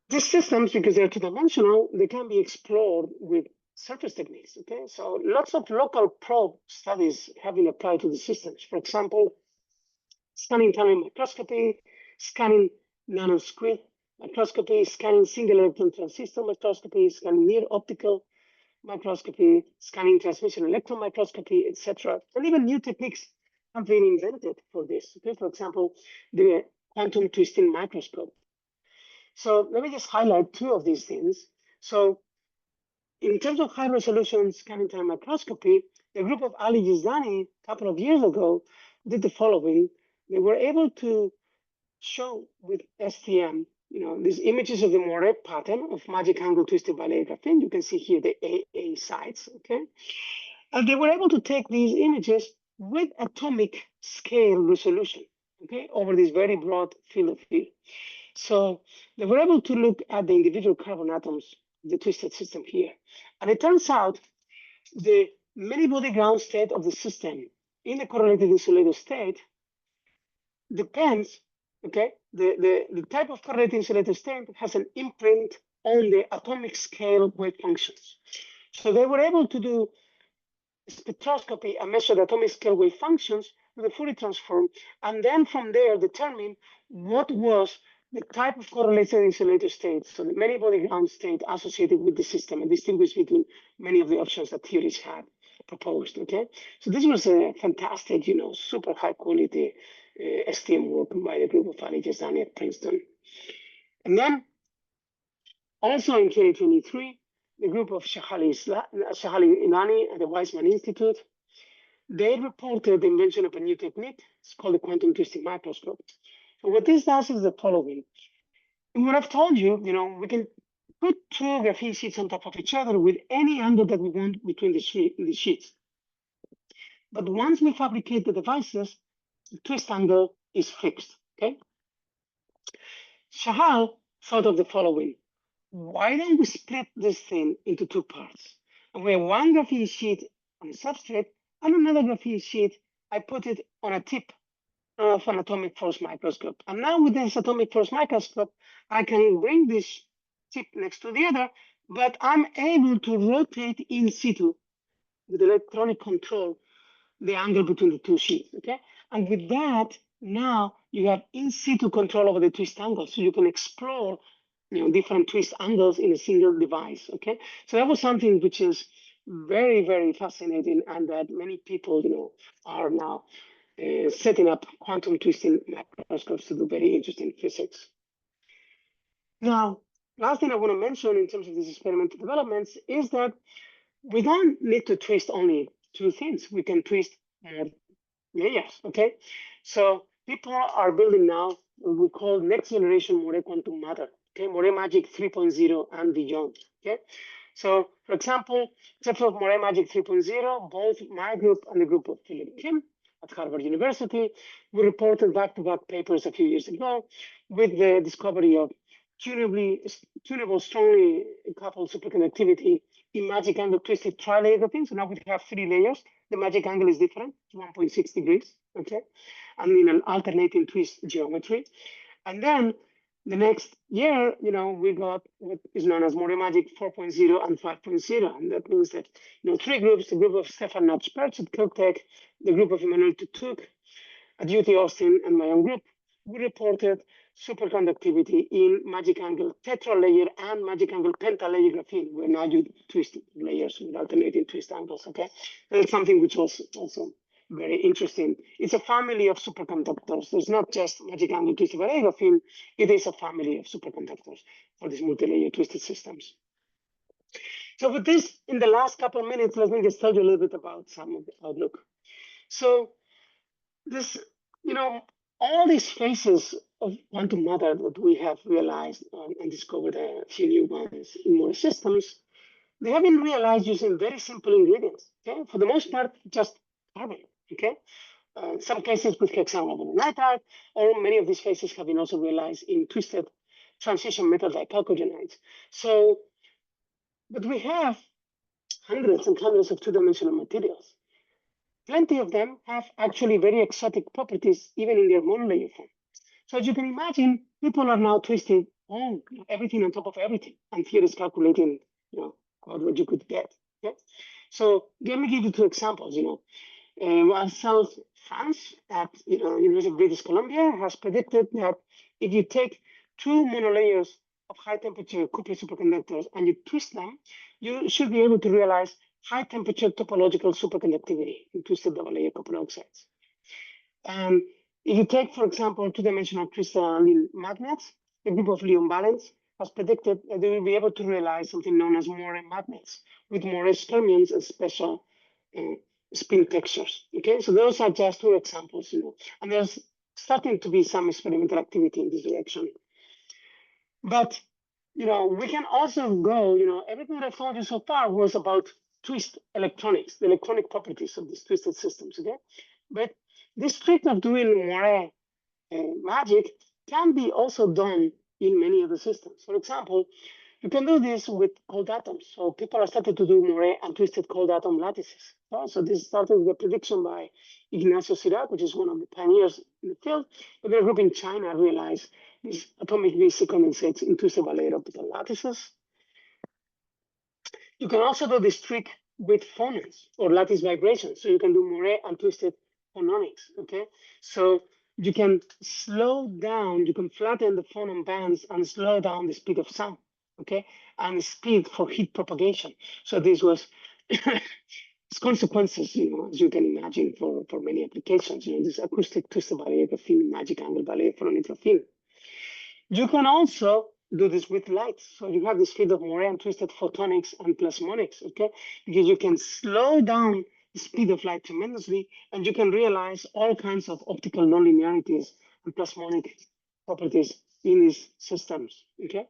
These systems, because they're 2-dimensional, they can be explored with surface techniques, okay? So lots of local probe studies have been applied to the systems. For example, scanning tunneling microscopy, scanning nanosquid microscopy, scanning single electron transistor microscopy, scanning near optical microscopy, scanning transmission electron microscopy, etc. And even new techniques have been invented for this. Okay? For example, the quantum twisting microscope. So let me just highlight two of these things. So in terms of high resolution scanning time microscopy, the group of Ali Gizdani a couple of years ago did the following. They were able to show with STM, these images of the Moiré pattern of magic angle twisted bilayer graphene. You can see here the AA sites, okay? And they were able to take these images with atomic scale resolution, okay, over this very broad field of view. So they were able to look at the individual carbon atoms, the twisted system here. And it turns out the many-body ground state of the system in the correlated insulator state depends, okay, the type of correlated insulator state has an imprint on the atomic scale wave functions. So they were able to do spectroscopy and measure the atomic scale wave functions with a Fourier transform, and then from there determine what was the type of correlated insulator state, so the many-body ground state associated with the system, and distinguish between many of the options that theorists had proposed, okay? So this was a fantastic, super high quality STM work by the group of Ali Gizdani at Princeton. And then also in 2023, the group of Shahali Ilani at the Weizmann Institute, they reported the invention of a new technique. It's called the quantum twisting microscope. So what this does is the following. What I've told you, we can put two graphene sheets on top of each other with any angle that we want between the sheets. But once we fabricate the devices, the twist angle is fixed, okay? Shahal thought of the following. Why don't we split this thing into two parts? And we have one graphene sheet on a substrate and another graphene sheet, I put it on a tip of an atomic force microscope. And now with this atomic force microscope, I can bring this tip next to the other, but I'm able to rotate in situ with electronic control the angle between the two sheets, okay? And with that, now you have in situ control over the twist angle, so you can explore different twist angles in a single device, okay? So that was something which is very, very fascinating, and that many people, are now setting up quantum twisting microscopes to do very interesting physics. Now, last thing I want to mention in terms of these experimental developments is that we don't need to twist only two things. We can twist more layers, okay? So people are building now what we call next generation Moiré quantum matter, okay? Moiré Magic 3.0 and beyond, okay? So for example, except for Moiré Magic 3.0, both my group and the group of Philip Kim at Harvard University, we reported back-to-back papers a few years ago with the discovery of tunable, strongly coupled superconductivity in magic angle twisted tri-layer graphene. So now we have 3 layers. The magic angle is different, 1.6 degrees, okay? And in an alternating twist geometry. And then the next year, we got what is known as Moiré Magic 4.0 and 5.0. And that means that, 3 groups, the group of Stefan Notch-Pertz at Caltech, the group of Emmanuel Tutuk at UT Austin, and my own group, we reported superconductivity in magic angle tetralayer and magic angle pentalayer graphene, where now you twist layers with alternating twist angles, okay? And it's something which was also very interesting. It's a family of superconductors. There's not just magic angle twisted bilayer graphene, it is a family of superconductors for these multi-layer twisted systems. So with this, in the last couple of minutes, let me just tell you a little bit about some of the outlook. So this, all these phases of quantum matter that we have realized and discovered a few new ones in more systems, they have been realized using very simple ingredients, okay? For the most part, just carbon, okay? In some cases with hexagonal nitride, or many of these phases have been also realized in twisted transition metal dichalcogenides. So, but we have hundreds and hundreds of two-dimensional materials. Plenty of them have actually very exotic properties, even in their monolayer form. So as you can imagine, people are now twisting everything on top of everything, and theorists calculating, what you could get. Okay? So let me give you 2 examples. South France at University of British Columbia has predicted that if you take 2 monolayers of high temperature Cooper superconductors and you twist them, you should be able to realize high temperature topological superconductivity in twisted double layer copper oxides. And If you take, for example, two-dimensional crystalline magnets, the group of Lyon valence has predicted that they will be able to realize something known as Moiré magnets with Moiré fermions and special spin textures. Okay, so those are just two examples, and there's starting to be some experimental activity in this direction. But we can also go, everything that I've told you so far was about twist electronics, the electronic properties of these twisted systems, okay? But this trick of doing Moiré magic can be also done in many other systems. For example, you can do this with cold atoms. So people are starting to do Moiré and twisted cold atom lattices. So this started with a prediction by Ignacio Cirac, which is one of the pioneers in the field. But a group in China realized these atomic BC condensates in twisted bilayer optical lattices. You can also do this trick with phonons or lattice vibrations. So you can do Moiré and twisted phononics, okay? So you can slow down, you can flatten the phonon bands and slow down the speed of sound, okay? And the speed for heat propagation. So this was its consequences, as you can imagine for many applications, this acoustic twisted bilayer graphene, magic angle bilayer for an graphene. You can also do this with light. So you have this field of Moiré and twisted photonics and plasmonics, okay? Because you can slow down the speed of light tremendously, and you can realize all kinds of optical nonlinearities and plasmonic properties in these systems, okay?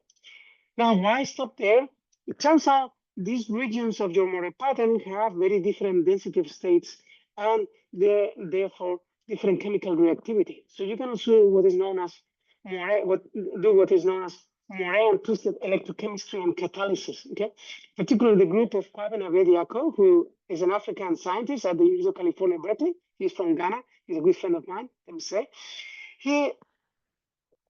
Now, why stop there? It turns out these regions of your Moiré pattern have very different density of states and therefore different chemical reactivity. So you can also what is known as Moiré, what is known as Moiré and twisted electrochemistry and catalysis. Okay, particularly the group of Kwame Nabediako, who is an African scientist at the University of California, Berkeley. He's from Ghana. He's a good friend of mine. Let me say, he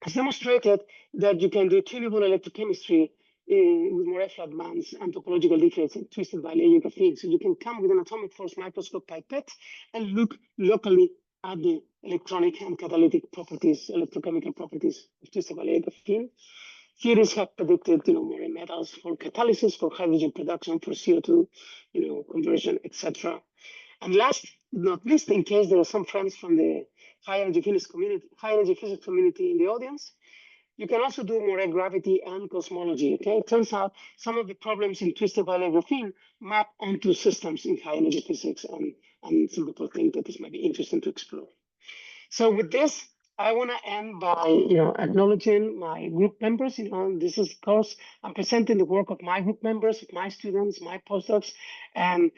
has demonstrated that you can do tunable electrochemistry with Moiré flat bands and topological difference in twisted bilayer graphene. So you can come with an atomic force microscope pipette and look locally at the electronic and catalytic properties, electrochemical properties of twisted bilayer graphene. Theories have predicted, Moiré metals for catalysis, for hydrogen production, for CO2, conversion, etc. And last but not least, in case there are some friends from the high energy physics community in the audience, you can also do Moiré gravity and cosmology. Okay, it turns out some of the problems in twisted bilayer graphene map onto systems in high energy physics, and some people think that this might be interesting to explore. So with this, I want to end by acknowledging my group members. This is, of course, I'm presenting the work of my group members, my students, my postdocs, and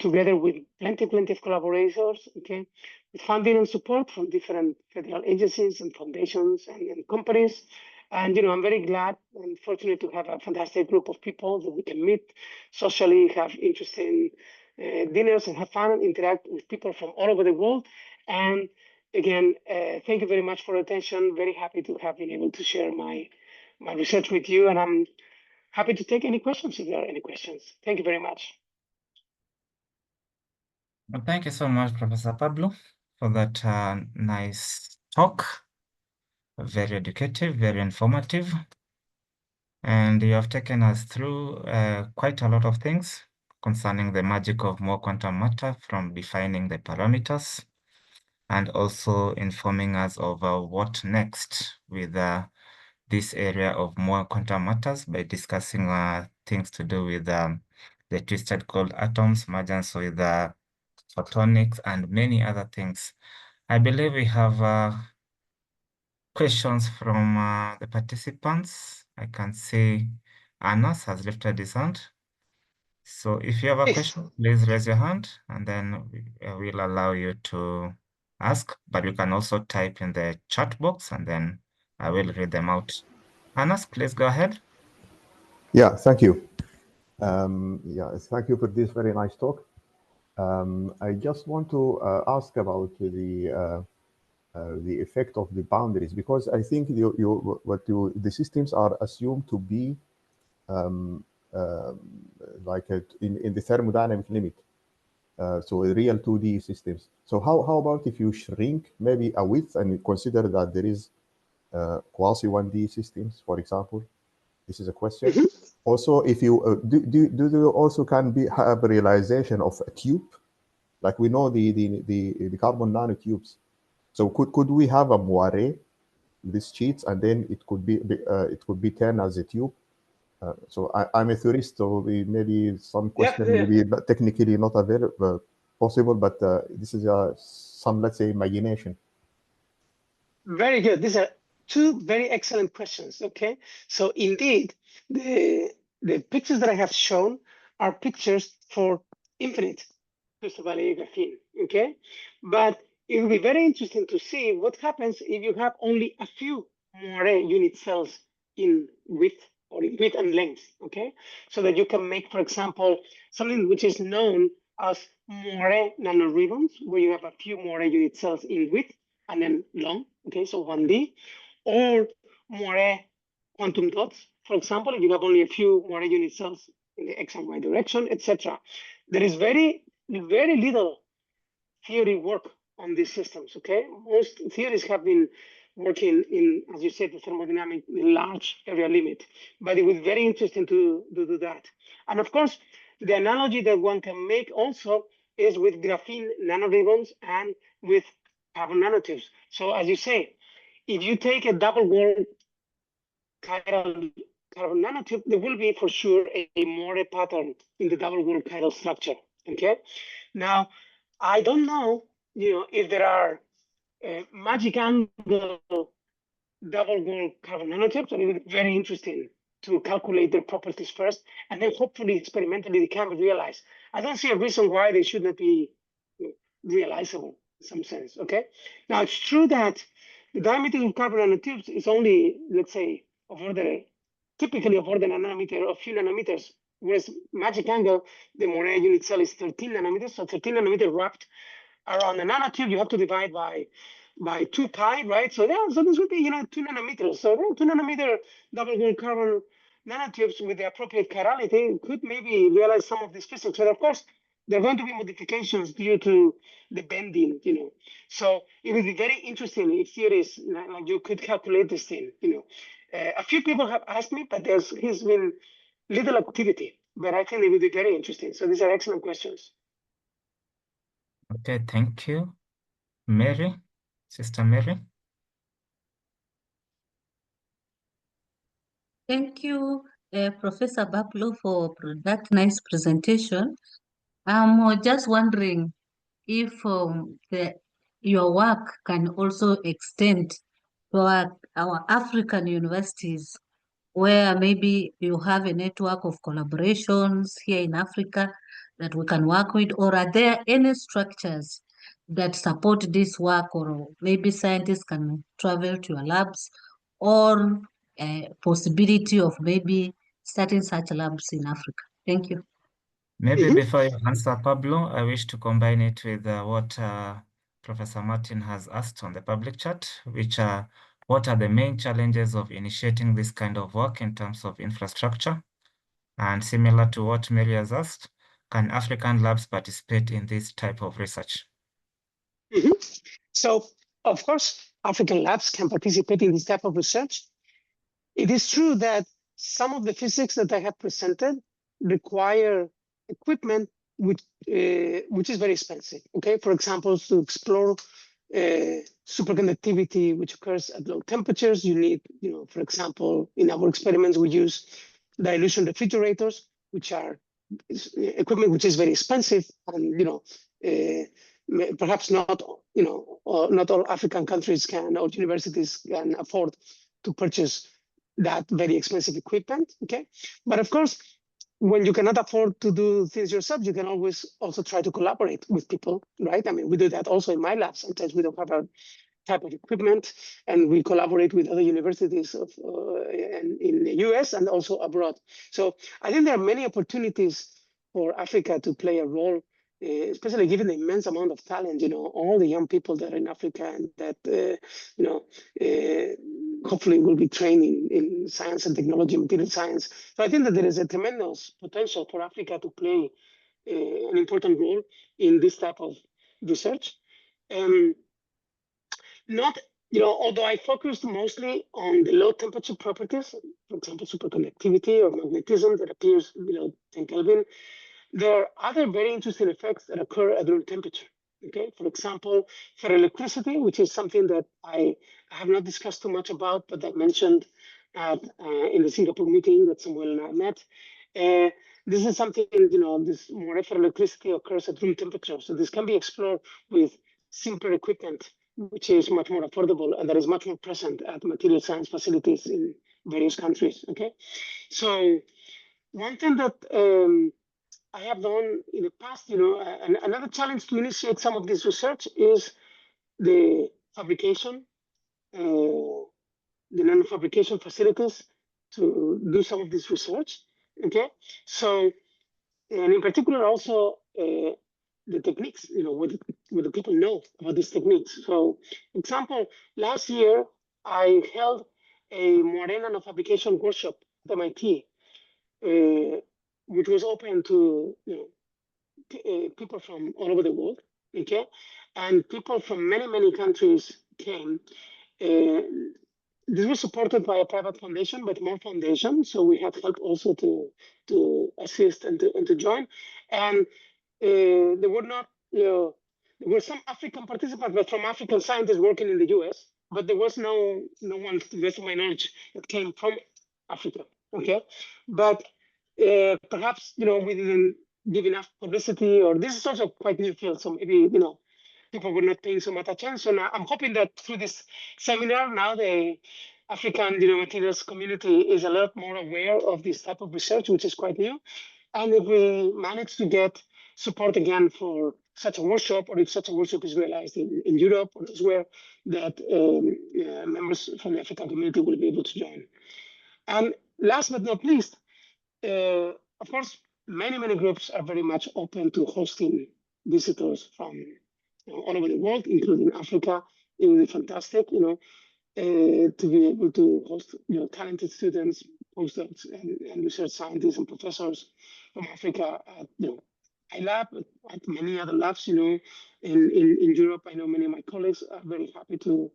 together with plenty of collaborators, okay, with funding and support from different federal agencies and foundations and companies. And I'm very glad and fortunate to have a fantastic group of people that we can meet socially, have interesting dinners, and have fun and interact with people from all over the world. And again, thank you very much for your attention. Very happy to have been able to share my research with you, and I'm happy to take any questions if there are any questions. Thank you very much. Well, thank you so much, Professor Pablo, for that nice talk. Very educative, very informative. And you have taken us through quite a lot of things concerning the magic of more quantum matter, from defining the parameters and also informing us of what next with this area of more quantum matters by discussing things to do with the twisted cold atoms, emergence with photonics, and many other things. I believe we have questions from the participants. I can see Anas has lifted his hand. So if you have a question, please raise your hand, and then we'll allow you to ask, but you can also type in the chat box, and then I will read them out. Anas, please go ahead. Yeah, thank you. Thank you for this very nice talk. I just want to ask about the effect of the boundaries, because I think the systems are assumed to be like in the thermodynamic limit. So real 2D systems. So how about if you shrink maybe a width and you consider that there is quasi 1D systems, for example? This is a question. Also, if you do you also have a realization of a cube, like we know the carbon nanotubes. So could we have a moiré, these sheets, and then it could be turned as a tube? So I'm a theorist, so maybe some question maybe technically not available, possible, but this is some, let's say, imagination. Very good. These are two very excellent questions. Okay, so indeed, the pictures that I have shown are pictures for infinite crystal bilayer graphene. Okay, but it will be very interesting to see what happens if you have only a few Moiré unit cells in width or in width and length. Okay, so that you can make, for example, something which is known as Moiré nanoribbons, where you have a few Moiré unit cells in width and then long, okay, so 1D, or Moiré quantum dots, for example, if you have only a few Moiré unit cells in the X and Y direction, etc. There is very little theory work on these systems, okay? Most theories have been working in, as you said, the thermodynamic large area limit, but it was very interesting to do that. And of course, the analogy that one can make also is with graphene nanoribbons and with carbon nanotubes. So as you say, if you take a double wall chiral carbon nanotube, there will be for sure a Moiré pattern in the double wall chiral structure. Okay. Now, I don't know, if there are magic angle double wall carbon nanotubes, and it would be very interesting to calculate their properties first, and then hopefully experimentally they can be realized. I don't see a reason why they should not be realizable in some sense. Okay. Now it's true that the diameter of carbon nanotubes is only, let's say, typically of order nanometer or few nanometers, whereas magic angle, the Moiré unit cell is 13 nanometers, so 13 nanometer wrapped around the nanotube. You have to divide by 2 pi, right? So this would be 2 nanometers. So 2 nanometer double wall carbon nanotubes with the appropriate chirality could maybe realize some of this physics. But of course, there are going to be modifications due to the bending, So it would be very interesting if theories like you could calculate this thing, A few people have asked me, but there's been little activity. But I think it would be very interesting. So these are excellent questions. Okay, thank you. Mary, Sister Mary. Thank you, Professor Pablo, for that nice presentation. I'm just wondering if your work can also extend to our African universities, where maybe you have a network of collaborations here in Africa that we can work with, or are there any structures that support this work, or maybe scientists can travel to your labs, or a possibility of maybe starting such labs in Africa? Thank you. Maybe before you answer, Pablo, I wish to combine it with what Professor Martin has asked on the public chat, which are what are the main challenges of initiating this kind of work in terms of infrastructure? And similar to what Mary has asked, can African labs participate in this type of research? So, of course, African labs can participate in this type of research. It is true that some of the physics that I have presented require equipment which is very expensive. Okay, for example, to explore superconductivity, which occurs at low temperatures, you need, for example, in our experiments, we use dilution refrigerators, which are equipment which is very expensive, and perhaps not all African countries can, or universities can afford to purchase that very expensive equipment. Okay, but of course, when you cannot afford to do things yourself, you can always also try to collaborate with people, right? I mean, we do that also in my lab. Sometimes we don't have a type of equipment, and we collaborate with other universities in the US and also abroad. So I think there are many opportunities for Africa to play a role, especially given the immense amount of talent, all the young people that are in Africa and that, hopefully will be trained in science and technology, material science. So I think that there is a tremendous potential for Africa to play an important role in this type of research. Although I focused mostly on the low temperature properties, for example, superconductivity or magnetism that appears below 10 Kelvin, there are other very interesting effects that occur at room temperature. Okay, for example, ferroelectricity, which is something that I have not discussed too much about, but I mentioned at, in the Singapore meeting that Samuel and I met. This is something, this Moiré ferroelectricity occurs at room temperature. So this can be explored with simpler equipment, which is much more affordable and that is much more present at material science facilities in various countries. Okay, so one thing that I have done in the past, and another challenge to initiate some of this research is the fabrication, the nanofabrication facilities to do some of this research. Okay, so and in particular also the techniques, what the people know about these techniques. So, for example, last year I held a Moiré nanofabrication workshop at MIT, which was open to people from all over the world, okay? And people from many countries came. This was supported by a private foundation, but more foundation. So we had help also to assist and to join. And there were not, there were some African participants, but from African scientists working in the US, but there was no one, to the best of my knowledge, that came from Africa, okay? But perhaps, we didn't give enough publicity, or this is also quite new field, so maybe, people were not paying so much attention. I'm hoping that through this seminar, now the African materials community is a lot more aware of this type of research, which is quite new. And if we manage to get support again for such a workshop, or if such a workshop is realized in Europe or elsewhere, that members from the African community will be able to join. And last but not least, of course, many groups are very much open to hosting visitors from all over the world, including Africa. It would be fantastic, to be able to host, talented students, postdocs, and research scientists and professors from Africa at, iLab, at many other labs, in Europe. I know many of my colleagues are very happy to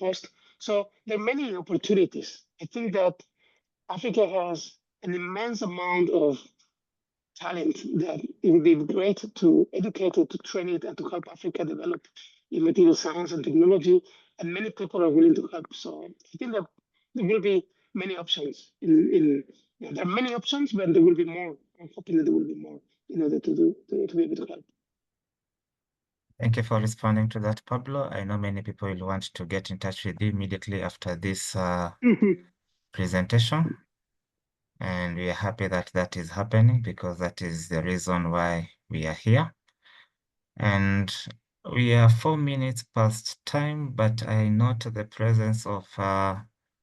host. So there are many opportunities. I think that Africa has an immense amount of talent that it would be great to educate it, to train it, and to help Africa develop in material science and technology. And many people are willing to help. So I think that there will be many options. There are many options, but there will be more. I'm hoping that there will be more in order to be able to help. Thank you for responding to that, Pablo. I know many people will want to get in touch with you immediately after this presentation. And we are happy that that is happening, because that is the reason why we are here. And we are 4 minutes past time, but I note the presence of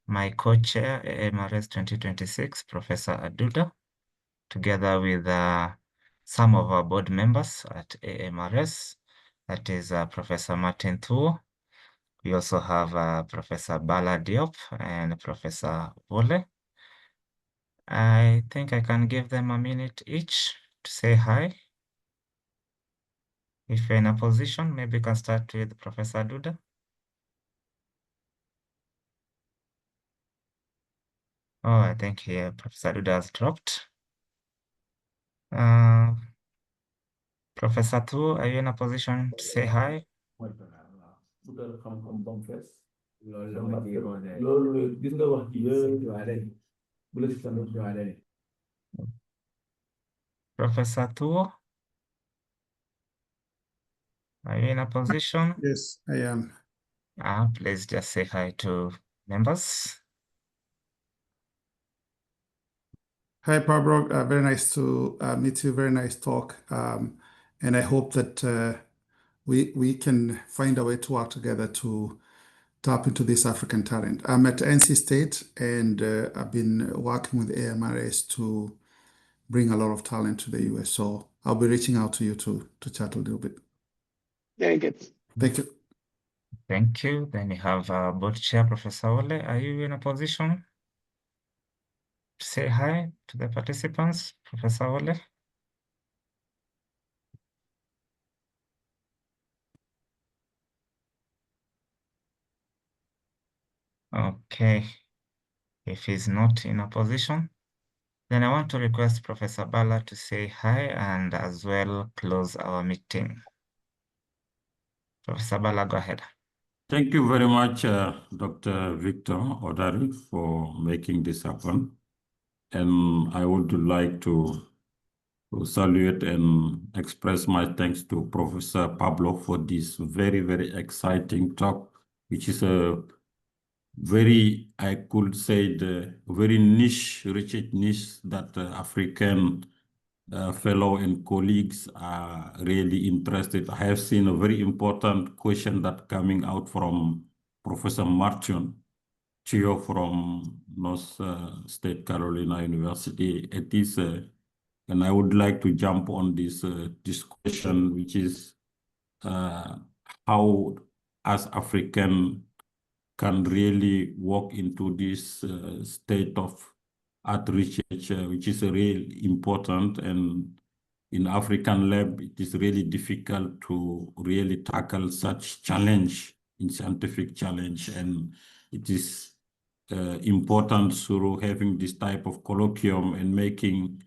my co-chair, AMRS 2026, Professor Aduda, together with some of our board members at AMRS. That is Professor Martin Thuo. We also have Professor Bala Diop and Professor Wole. I think I can give them a minute each to say hi. If you're in a position, maybe you can start with Professor Duda. Oh, I think here Professor Duda has dropped. Professor Tu, are you in a position to say hi? Professor Tu, are you in a position? Yes, I am. Please just say hi to members. Hi, Pablo. Very nice to meet you. Very nice talk. And I hope that we can find a way to work together to tap into this African talent. I'm at NC State, and I've been working with AMRS to bring a lot of talent to the US. So I'll be reaching out to you to chat a little bit. Very good. Thank you. Thank you. Then you have board chair, Professor Wole. Are you in a position to say hi to the participants, Professor Wole? Okay. If he's not in a position, then I want to request Professor Bala to say hi and as well close our meeting. Professor Bala, go ahead. Thank you very much, Dr. Victor Odari, for making this happen. And I would like to salute and express my thanks to Professor Pablo for this very, very exciting talk, which is a very, I could say, the very niche, rich niche that African fellow and colleagues are really interested. I have seen a very important question that coming out from Professor Martin Chio from North State Carolina University. It is, and I would like to jump on this question, which is how as African can really walk into this state of art research, which is really important. And in African lab, it is really difficult to really tackle such challenge in scientific challenge. And it is important through having this type of colloquium and making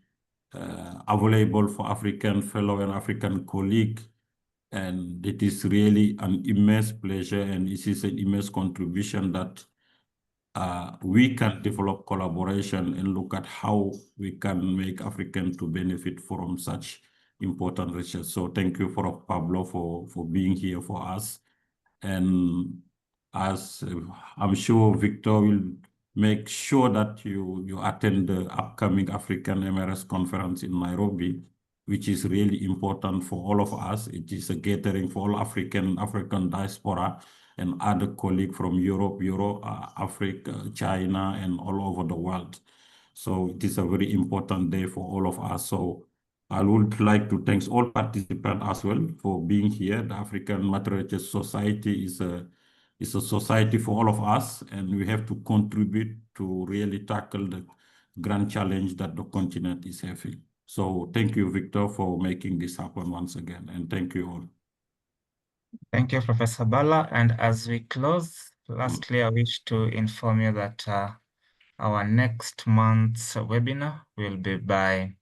available for African fellow and African colleague. And it is really an immense pleasure, and it is an immense contribution that we can develop collaboration and look at how we can make African to benefit from such important research. So thank you for Pablo for being here for us. And as I'm sure Victor will make sure that you attend the upcoming African MRS conference in Nairobi, which is really important for all of us. It is a gathering for all African diaspora and other colleagues from Europe, Africa, China, and all over the world. So it is a very important day for all of us. So I would like to thank all participants as well for being here. The African Material Research Society is a society for all of us, and we have to contribute to really tackle the grand challenge that the continent is having. So thank you, Victor, for making this happen once again, and thank you all. Thank you, Professor Bala. And as we close, lastly, I wish to inform you that our next month's webinar will be by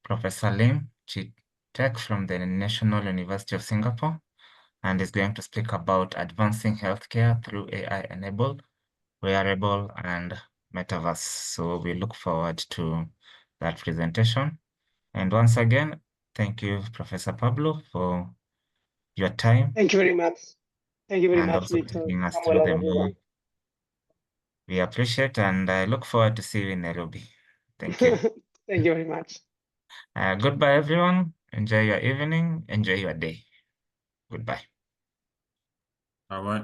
Professor Lim Chitek from the National University of Singapore, and is going to speak about advancing healthcare through AI-enabled, wearable, and metaverse. So we look forward to that presentation. And once again, thank you, Professor Pablo, for your time. Thank you very much. Thank you very And much, also Victor, taking us Samuel, through and the everyone. more. We appreciate, and I look forward to see you in Nairobi. Thank you. Thank you very much. Goodbye, everyone. Enjoy your evening. Enjoy your day. Goodbye. All right.